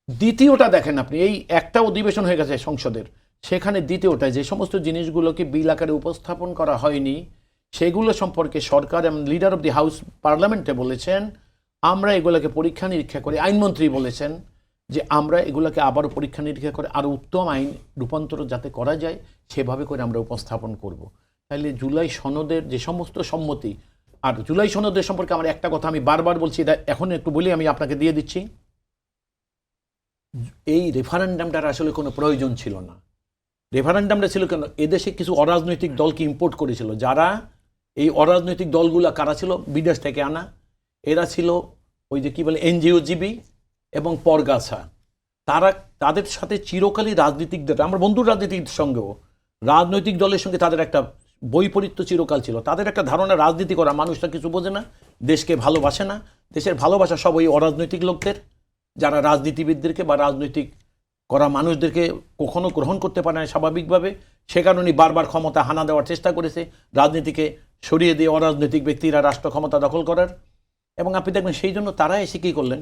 দ্বিতীয়টা দেখেন আপনি, এই একটা অধিবেশন হয়ে গেছে সংসদের, সেখানে দ্বিতীয়টা যে সমস্ত জিনিসগুলোকে বিল আকারে উপস্থাপন করা হয়নি, সেগুলো সম্পর্কে সরকার এবং লিডার অব দি হাউস পার্লামেন্টে বলেছেন আমরা এগুলোকে পরীক্ষা নিরীক্ষা করে, আইনমন্ত্রী বলেছেন যে আমরা এগুলোকে আবারও পরীক্ষা নিরীক্ষা করে আরও উত্তম আইন রূপান্তর যাতে করা যায় সেভাবে করে আমরা উপস্থাপন করব। তাহলে জুলাই সনদের যে সমস্ত সম্মতি, আর জুলাই সনদের সম্পর্কে আমার একটা কথা আমি বারবার বলছি, এটা এখন একটু বলি, আমি আপনাকে দিয়ে দিচ্ছি। এই রেফারেন্ডামটার আসলে কোনো প্রয়োজন ছিল না। রেফারেন্ডামটা ছিল কেন? এদেশে কিছু অরাজনৈতিক দলকে ইম্পোর্ট করেছিল, যারা এই অরাজনৈতিক দলগুলো কারা ছিল, বিদেশ থেকে আনা, এরা ছিল ওই যে কি বলে এনজিওজীবী এবং পরগাছা। তাদের সাথে চিরকালই রাজনীতিকদের, আমার বন্ধুর রাজনীতির সঙ্গেও রাজনৈতিক দলের সঙ্গে তাদের একটা বৈপরীত্য চিরকাল ছিল। তাদের একটা ধারণা রাজনীতি করা মানুষটা কিছু বোঝে না, দেশকে ভালোবাসে না, দেশের ভালোবাসা সব ওই অরাজনৈতিক লোকদের, যারা রাজনীতিবিদদেরকে বা রাজনৈতিক করা মানুষদেরকে কখনো গ্রহণ করতে পারে না স্বাভাবিকভাবে। সে কারণেই বারবার ক্ষমতা হানা দেওয়ার চেষ্টা করেছে, রাজনীতিকে সরিয়ে দিয়ে অরাজনৈতিক ব্যক্তিরা রাষ্ট্র ক্ষমতা দখল করার। এবং আপনি দেখবেন সেই জন্য তারা এসে কী করলেন,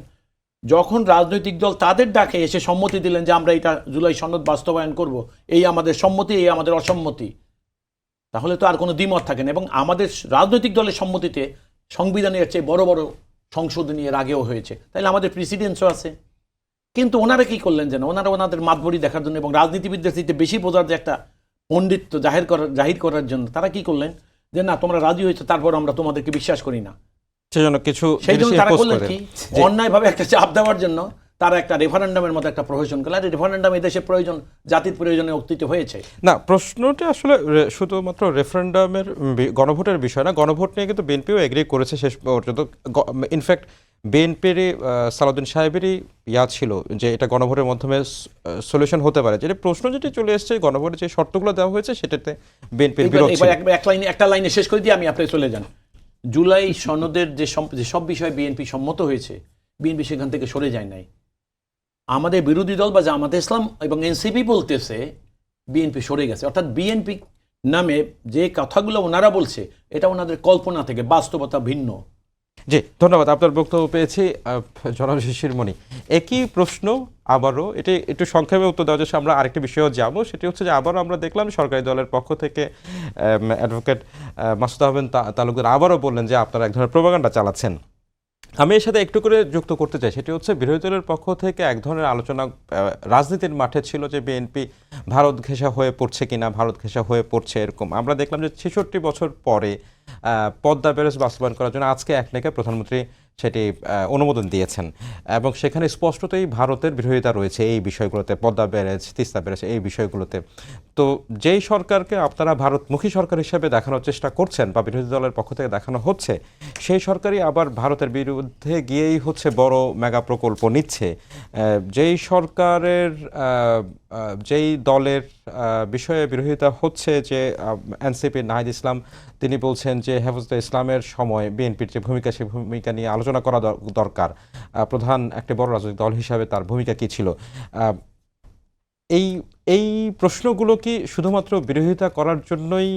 যখন রাজনৈতিক দল তাদের ডাকে এসে সম্মতি দিলেন যে আমরা এটা জুলাই সনদ বাস্তবায়ন করব, এই আমাদের সম্মতি, এই আমাদের অসম্মতি, তাহলে তো আর কোনো দ্বিমত থাকে না। এবং আমাদের রাজনৈতিক দলের সম্মতিতে সংবিধানের চেয়ে বড় বড় সংশোধনী এর আগেও হয়েছে, তাহলে আমাদের প্রেসিডেন্সও আছে। কিন্তু ওনারা কি করলেন যেন, ওনাদের মাতবরি দেখার জন্য এবং রাজনীতিবিদদের থেকে বেশি বোঝার যে একটা পণ্ডিত্য জাহির করার জন্য তারা কি করলেন যে না তোমরা রাজি হয়েছে, তারপর আমরা তোমাদেরকে বিশ্বাস করি না। সেই জন্য তারা করলেন কি, অন্যায়ভাবে একটা চাপ দেওয়ার জন্য তারা একটা রেফারেন্ডামের মতো একটা প্রহসন করলেন। আর রেফারেন্ডাম এই দেশের প্রয়োজন, জাতির প্রয়োজনে উত্থিত হয়েছে না। প্রশ্নটা আসলে শুধুমাত্র রেফারেন্ডামের গণভোটের বিষয় না, গণভোট নিয়ে কিন্তু বিএনপিও এগ্রি করেছে শেষ পর্যন্ত। ইনফ্যাক্ট বিএনপিরই সালাউদ্দিন সাহেবেরই ছিল যে এটা গণভোটের মাধ্যমে সলিউশন হতে পারে। যেটা প্রশ্ন যেটি চলে এসছে, গণভোটের যে শর্তগুলো দেওয়া হয়েছে সেটাতে বিএনপির বিরোধ ছিল। একটা লাইনে শেষ করে দিয়ে আমি আপনি চলে যান। জুলাই সনদের যে সব বিষয়ে বিএনপি সম্মত হয়েছে, বিএনপি সেখান থেকে সরে যায় নাই। আমাদের বিরোধী দল বা জামাতে ইসলাম এবং এনসিপি বলতেছে বিএনপি সরে গেছে, অর্থাৎ বিএনপি নামে যে কথাগুলো ওনারা বলছে এটা ওনাদের কল্পনা থেকে, বাস্তবতা ভিন্ন। জি, ধন্যবাদ। আপনার বক্তব্য পেয়েছি। জনাব শিশিরমণি, একই প্রশ্ন আবারও, এটি একটু সংক্ষেপে উত্তর দেওয়া যাচ্ছে, আমরা আরেকটি বিষয়েও যাব। সেটি হচ্ছে যে আবারও আমরা দেখলাম সরকারি দলের পক্ষ থেকে অ্যাডভোকেট মাসুদ আহমেদ তালুকদার আবারও বললেন যে আপনারা এক ধরনের প্রোপাগান্ডা চালাচ্ছেন। আমি এর সাথে একটু করে যুক্ত করতে চাই, সেটি হচ্ছে বিরোধী দলের পক্ষ থেকে এক ধরনের আলোচনা রাজনীতির মাঠে ছিল যে বিএনপি ভারত ঘেঁষা হয়ে পড়ছে কিনা, ভারত ঘেঁষা হয়ে পড়ছে এরকম। আমরা দেখলাম যে ৬৬ বছর পরে পদ্মা ব্যারেজ বাস্তবায়ন করার জন্য আজকে একনেকে প্রধানমন্ত্রী সেটি অনুমোদন দিয়েছেন এবং সেখানে স্পষ্টতই ভারতের বিরোধিতা রয়েছে এই বিষয়গুলোতে, পদ্মা ব্যারেজ, তিস্তা ব্যারেজ, এই বিষয়গুলোতে। তো যেই সরকারকে আপনারা ভারতমুখী সরকার হিসেবে দেখানোর চেষ্টা করছেন বা বিরোধী দলের পক্ষ থেকে দেখানো হচ্ছে, সেই সরকারই আবার ভারতের বিরুদ্ধে গিয়েই হচ্ছে বড় মেগা প্রকল্প নিচ্ছে। যেই সরকারের যেই দলের বিষয়ে বিরোধিতা হচ্ছে, যে এনসিপি নাহিদ ইসলাম, তিনি বলছেন যে হেফাজতে ইসলামের সময় বিএনপির যে ভূমিকা, সেই ভূমিকা নিয়ে আলোচনা করা দরকার। প্রধান একটি বড় রাজনৈতিক দল হিসাবে তার ভূমিকা কী ছিল? এই এই প্রশ্নগুলো কি শুধুমাত্র বিরোধিতা করার জন্যই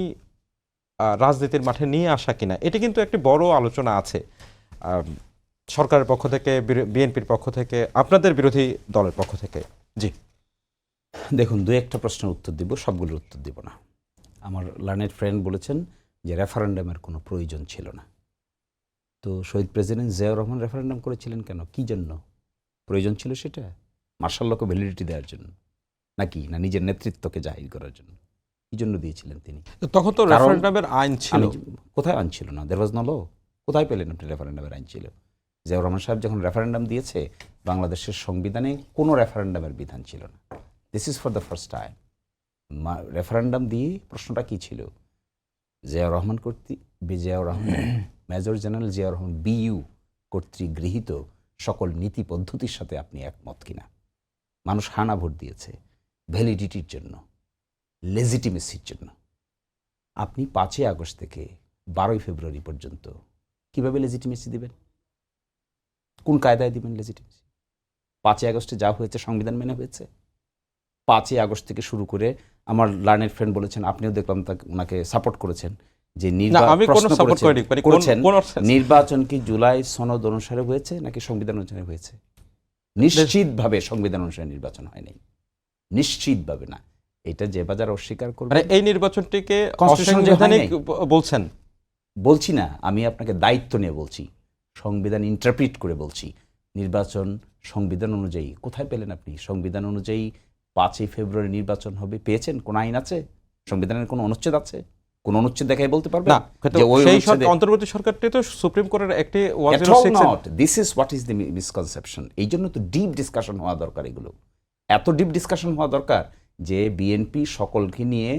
রাজনীতির মাঠে নিয়ে আসা কিনা, এটি কিন্তু একটি বড় আলোচনা আছে সরকারের পক্ষ থেকে, বিএনপির পক্ষ থেকে, আপনাদের বিরোধী দলের পক্ষ থেকে। জি, দেখুন, দু একটা প্রশ্নের উত্তর দিব, সবগুলোর উত্তর দিব না। আমার লার্নেড ফ্রেন্ড বলেছেন যে রেফারেন্ডামের কোনো প্রয়োজন ছিল না। তো শহীদ প্রেসিডেন্ট জিয়াউর রহমান রেফারেন্ডাম করেছিলেন কেন, কী জন্য প্রয়োজন ছিল সেটা? মার্শাল লকে ভ্যালিডিটি দেওয়ার জন্য নাকি, না নিজের নেতৃত্বকে জাহির করার জন্য? কী জন্য দিয়েছিলেন তিনি? তখন তো রেফারেন্ডামের আইন ছিল। কোথায় আইন ছিল না? দেয়ার ওয়াজ নো ল। কোথায় পেলেন আপনি রেফারেন্ডামের আইন ছিল? জিয়াউর রহমান সাহেব যখন রেফারেন্ডাম দিয়েছে, বাংলাদেশের সংবিধানে কোনো রেফারেন্ডামের বিধান ছিল না। This is for the first time. Referendum দিয়ে প্রশ্নটা কী ছিল? Ziaur Rahman Ziaur Rahman major general Ziaur Rahman BU কর্তৃক গৃহীত সকল নীতি পদ্ধতির সাথে আপনি একমত কিনা। মানুষ হানা ভোট দিয়েছে ভ্যালিডিটির জন্য, লেজিটিমেসির জন্য। আপনি 5ই আগস্ট থেকে 12ই ফেব্রুয়ারি পর্যন্ত কিভাবে লেজিটিমেসি দিবেন? কোন কায়দায় দিবেন লেজিটিমেসি? 5ই আগস্টে যা হয়েছে সংবিধান মেনে হয়েছে। 5ই আগস্ট থেকে শুরু করে আমার লার্নেড ফ্রেন্ড বলেছেন, আপনিও দেখলাম ওনাকে সাপোর্ট করেছেন, যে নির্বাচন কি জুলাই সনদ অনুসারে হয়েছে নাকি সংবিধান অনুসারে হয়েছে? নিশ্চিতভাবে সংবিধান অনুসারে নির্বাচন হয় নাই, নিশ্চিতভাবে না। এটা যে বাজার অস্বীকার করবে, এই নির্বাচনটিকে অসাংবিধানিক বলছেন? বলছি না, আমি আপনাকে দায়িত্ব নিয়ে বলছি, সংবিধান ইন্টারপ্রিট করে বলছি। নির্বাচন সংবিধান অনুযায়ী কোথায় পেলেন আপনি? সংবিধান অনুযায়ী 5ই ফেব্রুয়ারি নির্বাচন হবে পেয়েছেন? কোন আইন আছে? সংবিধানের কোন অনুচ্ছেদ আছে? কোন অনুচ্ছেদ দেখাই বলতে পারবেন না? সেই অন্তর্বর্তী সরকারটি তো সুপ্রিম কোর্টের একটি this is what is the misconception. এই জন্য তো ডিপ ডিসকাশন হওয়া দরকার। এগুলো এত ডিপ ডিসকাশন হওয়া দরকার যে বিএনপি সকলকে নিয়ে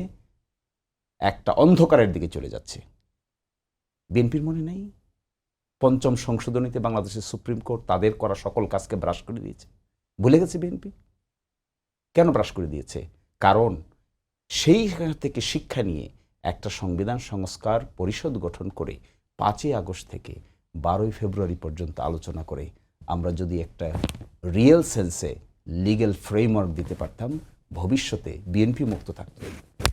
একটা অন্ধকারের দিকে চলে যাচ্ছে। বিএনপির মনে নেই 5ম সংশোধনীতে বাংলাদেশের সুপ্রিম কোর্ট তাদের করা সকল কাজকে ব্রাশ করে দিয়েছে? ভুলে গেছে বিএনপি? কেন ব্রাশ করে দিয়েছে? কারণ সেই থেকে শিক্ষা নিয়ে একটা সংবিধান সংস্কার পরিষদ গঠন করে 5ই আগস্ট থেকে 12ই ফেব্রুয়ারি পর্যন্ত আলোচনা করে আমরা যদি একটা রিয়েল সেন্সে লিগ্যাল ফ্রেমওয়ার্ক দিতে পারতাম, ভবিষ্যতে বিএনপি মুক্ত থাকত।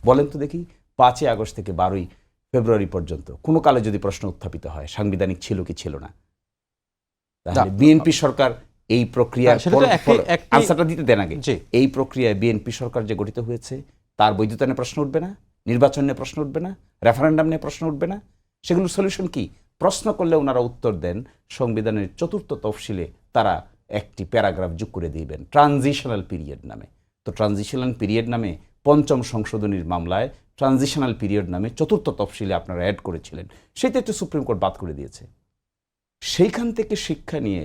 বলেন তো দেখি, 5ই আগস্ট থেকে 12ই ফেব্রুয়ারি পর্যন্ত কোনো কালে যদি প্রশ্ন উত্থাপিত হয় সাংবিধানিক ছিল কি ছিল না, তাহলে বিএনপি সরকার এই প্রক্রিয়া আনসারটা দিতে দেন আগে। এই প্রক্রিয়ায় বিএনপি সরকার যে গঠিত হয়েছে তার বৈধতা নিয়ে প্রশ্ন উঠবে না, নির্বাচন নিয়ে প্রশ্ন উঠবে না, রেফারেন্ডাম নিয়ে প্রশ্ন উঠবে না। সেগুলোর সলিউশন কি? প্রশ্ন করলে ওনারা উত্তর দেন সংবিধানের 4র্থ তফসিলে তারা একটি প্যারাগ্রাফ যোগ করে দিবেন ট্রানজিশনাল পিরিয়ড নামে। তো ট্রানজিশনাল পিরিয়ড নামে 5ম সংশোধনীর মামলায় ট্রানজিশনাল পিরিয়ড নামে 4র্থ তফসিলে আপনারা অ্যাড করেছিলেন, সেটা একটু সুপ্রিম কোর্ট বাদ করে দিয়েছে। সেইখান থেকে শিক্ষা নিয়ে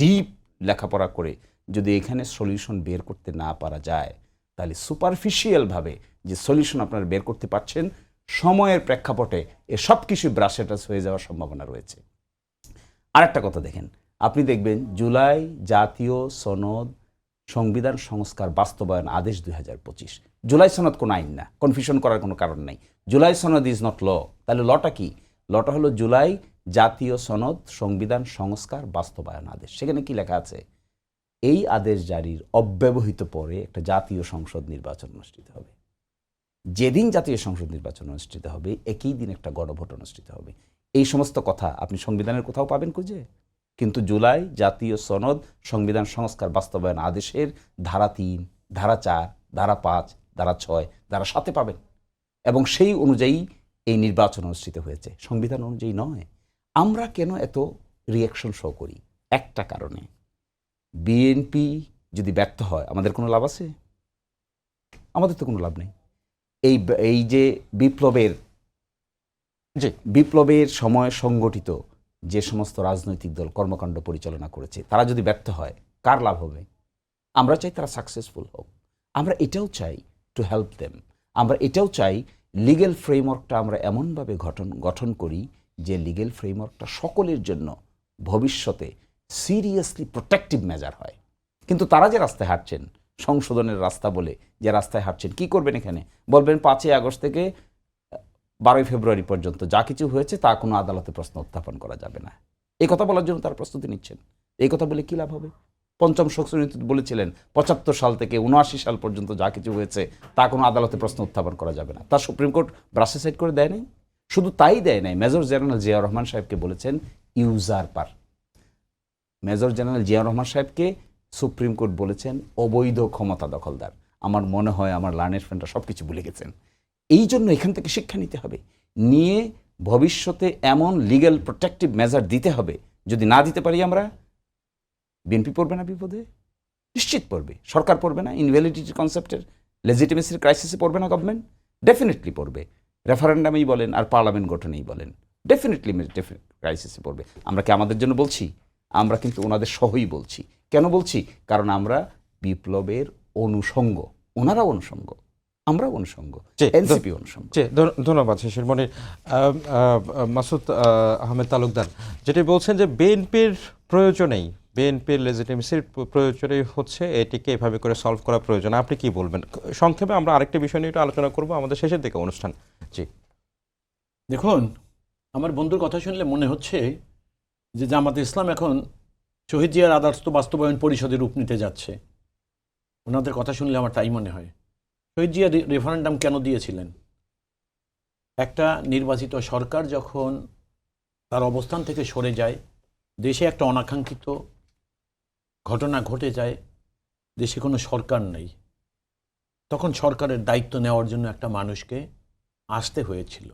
ডিপ লেখাপড়া করে যদি এখানে সলিউশন বের করতে না পারা যায়, তাহলে সুপারফিশিয়ালভাবে যে সলিউশন আপনারা বের করতে পারছেন, সময়ের প্রেক্ষাপটে সব কিছু ব্রাশেটাস হয়ে যাওয়ার সম্ভাবনা রয়েছে। আরেকটা কথা দেখেন, আপনি দেখবেন জুলাই জাতীয় সনদ সংবিধান সংস্কার বাস্তবায়ন আদেশ 2025। জুলাই সনদ কোনো আইন না, কনফিউশন করার কোনো কারণ নাই। জুলাই সনদ ইজ নট ল। তাহলে লটা কি? লটা হলো জুলাই জাতীয় সনদ সংবিধান সংস্কার বাস্তবায়ন আদেশ। সেখানে কি লেখা আছে? এই আদেশ জারির অব্যবহিত পরে একটা জাতীয় সংসদ নির্বাচন অনুষ্ঠিত হবে। যেদিন জাতীয় সংসদ নির্বাচন অনুষ্ঠিত হবে একই দিন একটা গণভোট অনুষ্ঠিত হবে। এই সমস্ত কথা আপনি সংবিধানের কোথাও পাবেন খুঁজে? কিন্তু জুলাই জাতীয় সনদ সংবিধান সংস্কার বাস্তবায়ন আদেশের ধারা 3, ধারা 4, ধারা 5, ধারা 6, ধারা 7 পাবেন, এবং সেই অনুযায়ী এই নির্বাচন অনুষ্ঠিত হয়েছে, সংবিধান অনুযায়ী নয়। আমরা কেন এত রিয়াকশন শো করি? একটা কারণে, বিএনপি যদি ব্যর্থ হয় আমাদের কোনো লাভ আছে? আমাদের তো কোনো লাভ নেই। এই যে বিপ্লবের সময় সংগঠিত যে সমস্ত রাজনৈতিক দল কর্মকাণ্ড পরিচালনা করেছে তারা যদি ব্যর্থ হয় কার লাভ হবে? আমরা চাই তারা সাকসেসফুল হোক। আমরা এটাও চাই টু হেল্প দেম। আমরা এটাও চাই লিগ্যাল ফ্রেমওয়ার্কটা আমরা এমনভাবে গঠন করি যে লিগ্যাল ফ্রেমওয়ার্কটা সকলের জন্য ভবিষ্যতে সিরিয়াসলি প্রোটেক্টিভ মেজার হয়। কিন্তু তারা যে রাস্তায় হাঁটছেন, সংশোধনের রাস্তা বলে যে রাস্তায় হাঁটছেন, কি করবেন? এখানে বলবেন 5ই আগস্ট থেকে 12ই ফেব্রুয়ারি পর্যন্ত যা কিছু হয়েছে তা কোনো আদালতে প্রশ্ন উত্থাপন করা যাবে না। এই কথা বলার জন্য তারা প্রস্তুতি নিচ্ছেন। এই কথা বলে কী লাভ হবে? পঞ্চম সংশোধনী বলেছিলেন 75 সাল থেকে 79 সাল পর্যন্ত যা কিছু হয়েছে তা কোনো আদালতে প্রশ্ন উত্থাপন করা যাবে না। তা সুপ্রিম কোর্ট ব্রাশে সাইড করে দেয় নাই। শুধু তাই দেয় নাই, মেজর জেনারেল জিয়াউর রহমান সাহেবকে বলেছেন ইউজারপার। মেজর জেনারেল জিয়াউর রহমান সাহেবকে সুপ্রিম কোর্ট বলেছেন অবৈধ ক্ষমতা দখলদার। আমার মনে হয় আমার লার্নের ফ্রেন্ডরা সব কিছু ভুলে গেছেন। এই জন্য এখান থেকে শিক্ষা নিতে হবে, নিয়ে ভবিষ্যতে এমন লিগ্যাল প্রোটেক্টিভ মেজার দিতে হবে। যদি না দিতে পারি আমরা, বিএনপি পড়বে না বিপদে? নিশ্চিত পড়বে। সরকার পড়বে না? ইনভ্যালিডিটি কনসেপ্টের লেজিটিমেসির ক্রাইসিসে পড়বে না গভর্নমেন্ট? ডেফিনেটলি পড়বে। রেফারেন্ডামেই বলেন আর পার্লামেন্ট গঠনেই বলেন, ডেফিনেটলি ক্রাইসিসে পড়বে। আমরা কি আমাদের জন্য বলছি? আমরা কিন্তু ওনাদের সহই বলছি। কেন বলছি? কারণ আমরা বিপ্লবের অনুষঙ্গ, ওনারা অনুষঙ্গ, আমরা অনুষঙ্গ, এনসিপি অনুষঙ্গ। ধন্যবাদ শিশির মনির। মাসুদ আহমেদ তালুকদার যেটি বলছেন যে বিএনপির প্রয়োজনেই, বিএনপির লেজিটিমেসির প্রয়োজনেই হচ্ছে এটিকে এভাবে করে সলভ করা প্রয়োজন। আপনি কি বলবেন সংক্ষেপে? আমরা আরেকটি বিষয় নিয়ে একটু আলোচনা করবো আমাদের শেষের দিকে অনুষ্ঠান। জি দেখুন, আমার বন্ধুর কথা শুনলে মনে হচ্ছে যে জামাতে ইসলাম এখন শহীদ জিয়ার আদর্শ বাস্তবায়ন পরিষদের রূপ নিতে যাচ্ছে। ওনাদের কথা শুনলে আমার তাই মনে হয়। শহীদ জিয়া রেফারেন্ডাম কেন দিয়েছিলেন? একটা নির্বাচিত সরকার যখন তার অবস্থান থেকে সরে যায়, দেশে একটা অনাকাঙ্ক্ষিত ঘটনা ঘটে যায়, দেশে কোনো সরকার নেই, তখন সরকারের দায়িত্ব নেওয়ার জন্য একটা মানুষকে আসতে হয়েছিল।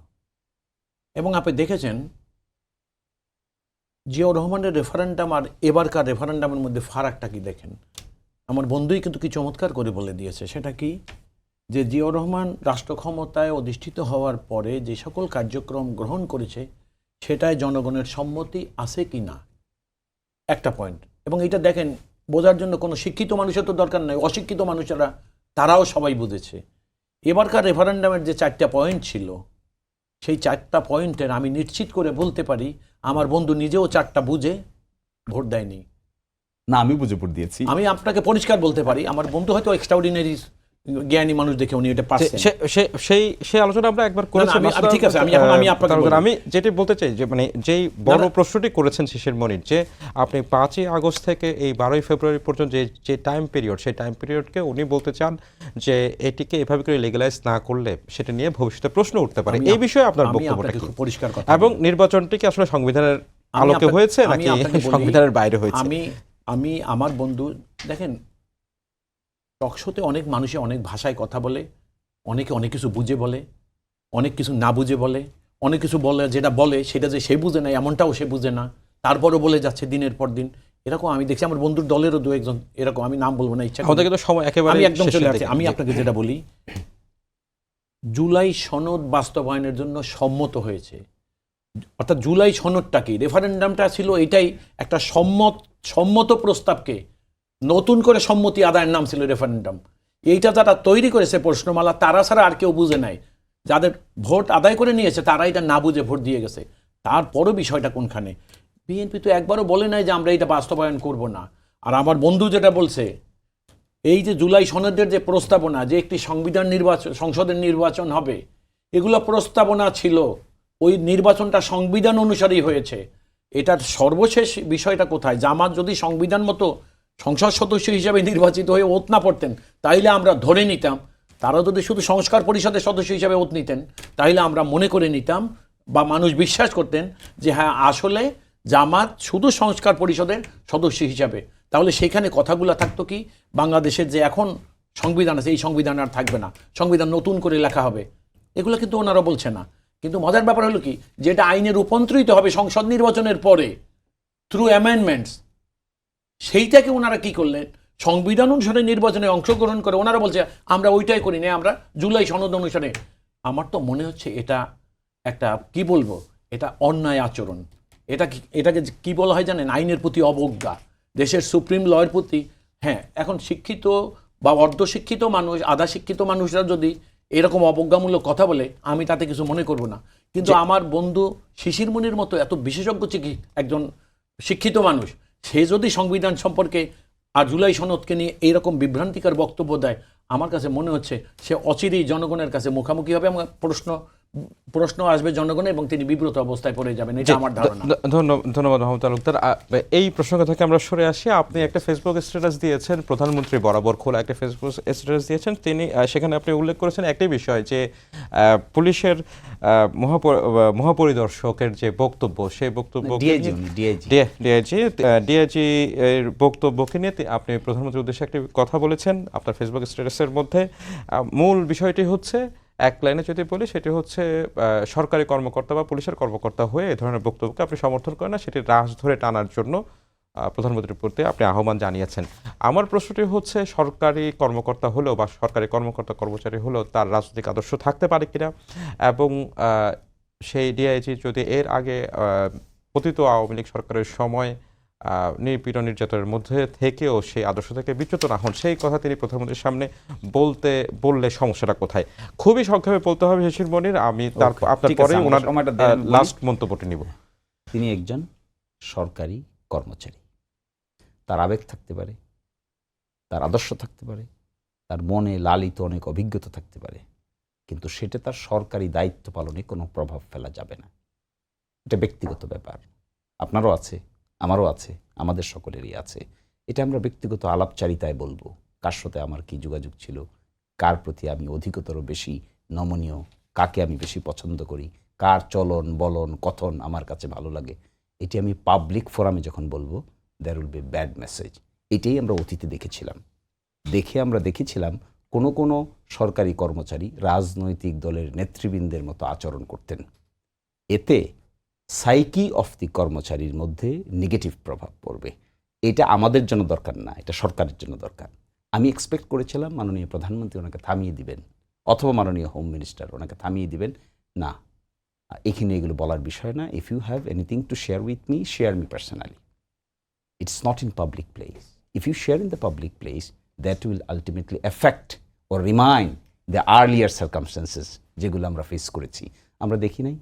এবং আপনি দেখেছেন জিয়াউর রহমানের রেফারেন্ডাম আর এবারকার রেফারেন্ডামের মধ্যে ফারাকটা কি দেখেন। আমার বন্ধুই কিন্তু কি চমৎকার করে বলে দিয়েছে। সেটা কি, যে জিয়াউর রহমান রাষ্ট্র ক্ষমতায় অধিষ্ঠিত হওয়ার পরে যে সকল কার্যক্রম গ্রহণ করেছে সেটায় জনগণের সম্মতি আছে কি না, একটা পয়েন্ট। এবং এটা দেখেন, বোঝার জন্য কোনো শিক্ষিত মানুষের তো দরকার নয়, অশিক্ষিত মানুষেরা তারাও সবাই বুঝেছে। এবারকার রেফারেন্ডামের যে 4টা পয়েন্ট ছিল, সেই 4টা পয়েন্টের আমি নিশ্চিত করে বলতে পারি আমার বন্ধু নিজেও 4টা বুঝে ভোট দেয়নি। না, আমি বুঝে ভোট দিয়েছি। আমি আপনাকে পরিষ্কার বলতে পারি, আমার বন্ধু হয়তো এক্সট্রাঅর্ডিনারি জ্ঞানী মানুষ দেখে উনি এটা পারছেন। সেই আলোচনা আমরা একবার করেছি। ঠিক আছে, আমি যেটি বলতে চাই যে মানে যেই বড় প্রশ্নটি করেছেন শিশির মনির, যে আপনি 5ই আগস্ট থেকে এই 12ই ফেব্রুয়ারি পর্যন্ত যে টাইম পিরিয়ড, সেই টাইম পিরিয়ডকে উনি বলতে চান যে এটিকে এভাবে করে লিগ্যালাইজ না করলে সেটা নিয়ে ভবিষ্যতে প্রশ্ন উঠতে পারে। এই বিষয়ে আপনার বক্তব্যটা কি? পরিষ্কার কথা। এবং নির্বাচনটি কি আসলে সংবিধানের আলোকে হয়েছে নাকি সংবিধানের বাইরে হয়েছে? আমি আমার বন্ধু দেখেন, টকশোতে অনেক মানুষে অনেক ভাষায় কথা বলে, অনেকে অনেক কিছু বুঝে বলে, অনেক কিছু না বুঝে বলে, অনেক কিছু বলে যেটা বলে সেটা যে সে বুঝে না এমনটাও সে বুঝে না, তারপরও বলে যাচ্ছে দিনের পর দিন। এরকম আমি দেখছি, আমার বন্ধুর দলেরও 2-1 জন এরকম, আমি নাম বলবো না, ইচ্ছা আমাদের কিন্তু সময় একেবারে আমি একদম চলে আসছি। আমি আপনাকে যেটা বলি, জুলাই সনদ বাস্তবায়নের জন্য সম্মত হয়েছে। অর্থাৎ জুলাই সনদটা কি, রেফারেন্ডামটা ছিল এটাই একটা সম্মত প্রস্তাবকে নতুন করে সম্মতি আদায়ের নাম ছিল রেফারেন্ডাম। এইটা যারা তৈরি করেছে প্রশ্নমালা, তারা ছাড়া আর কেউ বুঝে নাই। যাদের ভোট আদায় করে নিয়েছে তারা এটা না বুঝে ভোট দিয়ে গেছে। তারপরও বিষয়টা কোনখানে, বিএনপি তো একবারও বলে নাই যে আমরা এটা বাস্তবায়ন করব না। আর আমার বন্ধু যেটা বলছে, এই যে জুলাই সনদের যে প্রস্তাবনা, যে একটি সংসদের নির্বাচন হবে, এগুলো প্রস্তাবনা ছিল। ওই নির্বাচনটা সংবিধান অনুসারেই হয়েছে। এটার সর্বশেষ বিষয়টা কোথায়? জামাত যদি সংবিধান মতো সংসদ সদস্য হিসেবে নির্বাচিত হয়ে ওত না পড়তেন, তাইলে আমরা ধরে নিতাম, তারা যদি শুধু সংস্কার পরিষদের সদস্য হিসেবে ওত নিতেন, তাইলে আমরা মনে করে নিতাম বা মানুষ বিশ্বাস করতেন যে হ্যাঁ আসলে জামাত শুধু সংস্কার পরিষদের সদস্য হিসাবে। তাহলে সেখানে কথাগুলো থাকতো কি, বাংলাদেশের যে এখন সংবিধান আছে এই সংবিধান আর থাকবে না, সংবিধান নতুন করে লেখা হবে। এগুলো কিন্তু ওনারা বলছে না। কিন্তু মজার ব্যাপার হলো কি, যেটা আইনে রূপান্তরিত হবে সংসদ নির্বাচনের পরে থ্রু অ্যামেন্ডমেন্টস, সেইটাকে ওনারা কি করলেন, সংবিধান অনুসারে নির্বাচনে অংশগ্রহণ করে ওনারা বলছে আমরা ওইটাই করি না, আমরা জুলাই সনদ অনুসারে। আমার তো মনে হচ্ছে এটা একটা কি বলবো, এটা অন্যায় আচরণ। এটাকে কি বলা হয় জানেন? আইনের প্রতি অবজ্ঞা, দেশের সুপ্রিম লয়ের প্রতি। হ্যাঁ, এখন শিক্ষিত বা অর্ধশিক্ষিত মানুষ, আধা শিক্ষিত মানুষরা যদি এরকম অবজ্ঞামূলক কথা বলে, আমি তাতে কিছু মনে করব না। কিন্তু আমার বন্ধু শিশির মুনির মতো এত বিশেষজ্ঞ একজন শিক্ষিত মানুষ, সে যদি সংবিধান সম্পর্কে আর জুলাই সনদকে নিয়ে এইরকম বিভ্রান্তিকর বক্তব্য দেয়, আমার কাছে মনে হচ্ছে সে অচিরেই জনগণের কাছে মুখামুখি হবে এবং প্রশ্ন আসবে জনগণের এবং তিনি বিব্রত অবস্থায় পড়ে যাবেন। এটা আমার ধারণা। ধন্যবাদ মোহাম্মদ তালুকদার। এই প্রসঙ্গ থেকে আমরা সরে আসি। আপনি একটা ফেসবুক স্ট্যাটাস দিয়েছেন, প্রধানমন্ত্রী বরাবর খোলা একটা ফেসবুক স্ট্যাটাস দিয়েছেন। তিনি সেখানে আপনি উল্লেখ করেছেন একটাই বিষয়, যে পুলিশের মহাপরিদর্শকের যে বক্তব্য, সেই বক্তব্য ডিআইজি এর বক্তব্যকে নিয়ে আপনি প্রধানমন্ত্রীর উদ্দেশ্যে একটি কথা বলেছেন আপনার ফেসবুক স্ট্যাটাসের মধ্যে। মূল বিষয়টি হচ্ছে, এক লাইনে যদি বলি, সেটি হচ্ছে সরকারি কর্মকর্তা বা পুলিশের কর্মকর্তা হয়ে এ ধরনের বক্তব্যকে আপনি সমর্থন করেন না, সেটি রাশ ধরে টানার জন্য প্রধানমন্ত্রীর প্রতি আপনি আহ্বান জানিয়েছেন। আমার প্রশ্নটি হচ্ছে, সরকারি কর্মকর্তা হলেও বা সরকারি কর্মকর্তা কর্মচারী হলেও তার রাজনৈতিক আদর্শ থাকতে পারে কিনা, এবং সেই ডিআইজি যদি এর আগে পতিত আওয়ামী লীগ সরকারের সময় নিপীড়ন নির্যাতনের মধ্যে থেকেও সেই আদর্শ থেকে বিচ্যুত না হন, সেই কথা তিনি প্রধানমন্ত্রীর সামনে বললে সমস্যাটা কোথায়? খুবই সংক্ষেপে বলতে হবে শিশির মনির, আমি আপনার পরে ওনার লাস্ট মন্তব্যটি নিব। তিনি একজন সরকারি কর্মচারী, তার আবেগ থাকতে পারে, তার আদর্শ থাকতে পারে, তার মনে লালিত অনেক অভিজ্ঞতা থাকতে পারে, কিন্তু সেটা তার সরকারি দায়িত্ব পালনে কোনো প্রভাব ফেলা যাবে না। এটা ব্যক্তিগত ব্যাপার, আপনারও আছে, আমারও আছে, আমাদের সকলেরই আছে। এটা আমরা ব্যক্তিগত আলাপচারিতায় বলবো, কার সাথে আমার কি যোগাযোগ ছিল, কার প্রতি আমি অধিকতর বেশি নমনীয়, কাকে আমি বেশি পছন্দ করি, কার চলন বলন কথন আমার কাছে ভালো লাগে, এটি আমি পাবলিক ফোরামে যখন বলবো, there will be bad message. এটাই আমরা অতীতে দেখেছিলাম। আমরা দেখেছিলাম কোনো সরকারি কর্মচারী রাজনৈতিক দলের নেতৃবৃন্দের মতো আচরণ করতেন। এতে সাইকি অফ দি কর্মচারীর মধ্যে নেগেটিভ প্রভাব পড়বে। এটা আমাদের জন্য দরকার না, এটা সরকারের জন্য দরকার। আমি এক্সপেক্ট করেছিলাম মাননীয় প্রধানমন্ত্রী ওনাকে থামিয়ে দিবেন, অথবা মাননীয় হোম মিনিস্টার ওনাকে থামিয়ে দিবেন। না, এখানে এগুলো বলার বিষয় না। If you have anything to share with me, share me personally. It's not in public place. If you share in the public place, that will ultimately affect or remind the earlier circumstances যেগুলো আমরা face করেছি। আমরা দেখি নাই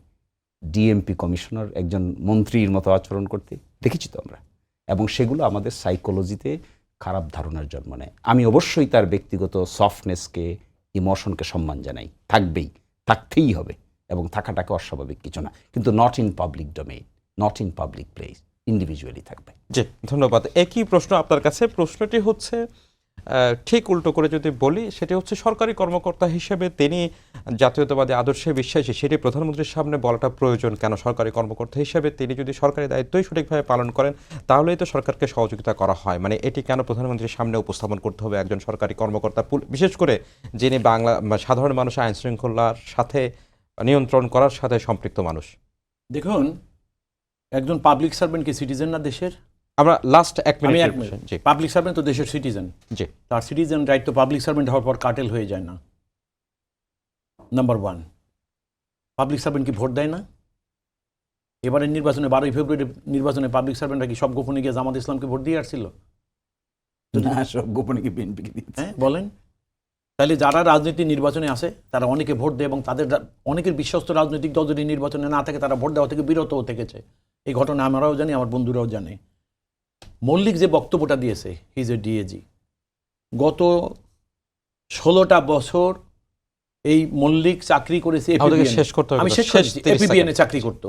DMP commissioner একজন মন্ত্রীর মতো আচরণ করতে, দেখেছি তো আমরা, এবং সেগুলো আমাদের সাইকোলজিতে খারাপ ধারণার জন্ম নেয়। আমি অবশ্যই তার ব্যক্তিগত সফটনেসকে, ইমোশনকে সম্মান জানাই, থাকতেই হবে, এবং থাকাটাকে অস্বাভাবিক কিছু না, কিন্তু not in public domain, not in public place, individually থাকবে। জি, ধন্যবাদ। একই প্রশ্ন আপনার কাছে। প্রশ্নটি হচ্ছে ঠিক উল্টো করে যদি বলি, সেটি হচ্ছে সরকারি কর্মকর্তা হিসেবে তিনি জাতীয়তাবাদী আদর্শে বিশ্বাসী, সেটি প্রধানমন্ত্রীর সামনে বলাটা প্রয়োজন কেন? সরকারি কর্মকর্তা হিসেবে তিনি যদি সরকারি দায়িত্বই সঠিকভাবে পালন করেন, তাহলেই তো সরকারকে সহযোগিতা করা হয়। মানে এটি কেন প্রধানমন্ত্রীর সামনে উপস্থাপন করতে হবে একজন সরকারি কর্মকর্তা, বিশেষ করে যিনি সাধারণ মানুষ আইন শৃঙ্খলার সাথে নিয়ন্ত্রণ করার সাথে সম্পৃক্ত মানুষ? দেখুন, একজন পাবলিক সার্ভেন্ট কি সিটিজেন না দেশের? আমরা লাস্ট এক মিনিট। পাবলিক সার্ভেন্ট তো দেশের সিটিজেন। জি, তার সিটিজেন রাইট তো পাবলিক সার্ভেন্ট হওয়ার পর কাটেল হয়ে যায় না। নাম্বার ওয়ান, পাবলিক সার্ভেন্ট কি ভোট দেয় না? এবারের নির্বাচনে 12ই ফেব্রুয়ারি নির্বাচনে পাবলিক সার্ভেন্টরা কি সব গোপনে গিয়ে জামাত ইসলামকে ভোট দিয়ে আসছিল? সব গোপনে কি বিএনপিকে দিয়েছে? হ্যাঁ, বলেন। তাহলে যারা রাজনীতি নির্বাচনে আসে তারা অনেকে ভোট দেয়, এবং তাদের অনেকের বিশ্বস্ত রাজনৈতিক দল যদি নির্বাচনে না থাকে তারা ভোট দেওয়া থেকে বিরতও থেকেছে। এই ঘটনা আমরাও জানি, আমার বন্ধুরাও জানে। মল্লিক যে বক্তব্যটা দিয়েছে, হি ইজ এ ডিএজি, গত 16টা বছর এই মল্লিক চাকরি করেছে আমাদেরকে APBN শেষ করতে হবে, আমি শেষ শেষ করছি 30 APBN সেকেন্ড। চাকরি করতো,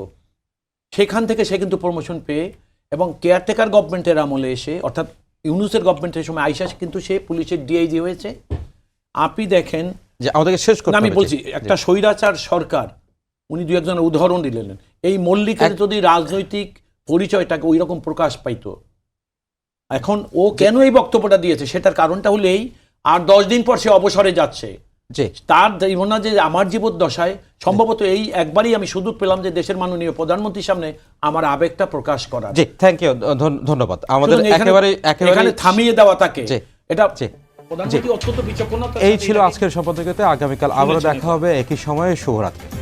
সেখান থেকে সে কিন্তু প্রমোশন পেয়ে এবং কেয়ারটেকার গভর্নমেন্টের আমলে এসে অর্থাৎ ইউনূসের গভর্নমেন্টের সময় আইসা কিন্তু সে পুলিশের ডিআইজি হয়েছে। আপনি দেখেন, যে আমাদেরকে শেষ করতে না, আমি হবে, বলছি জি, একটা জি। স্বৈরাচার সরকার, উনি দু একজনের উদাহরণ দিলেন, এই মল্লিকের যদি রাজনৈতিক পরিচয়টাকে ওই রকম প্রকাশ পাইতো, এখন ও কেন এই বক্তব্যটা দিয়েছে সেটার কারণটা হলো এই, আর 10 দিন পর সে অবসরে যাচ্ছে। জি তার না যে আমার জীবদ্দশায় সম্ভবত এই একবারই আমি সুযোগ পেলাম যে দেশের মাননীয় প্রধানমন্ত্রীর সামনে আমার আবেগটা প্রকাশ করার। জি, থ্যাংক ইউ, ধন্যবাদ। আমাদের সুতরাং এখানে- একেবারে এখানে থামিয়ে দেওয়া তাকে, জি, এটা জি। প্রধানমন্ত্রী অত্যন্ত বিচক্ষণতা। এই ছিল আজকের সম্পাদকীয়তে। আগামীকাল আবারও দেখা হবে একই সময়ে। শুভরাত্রি।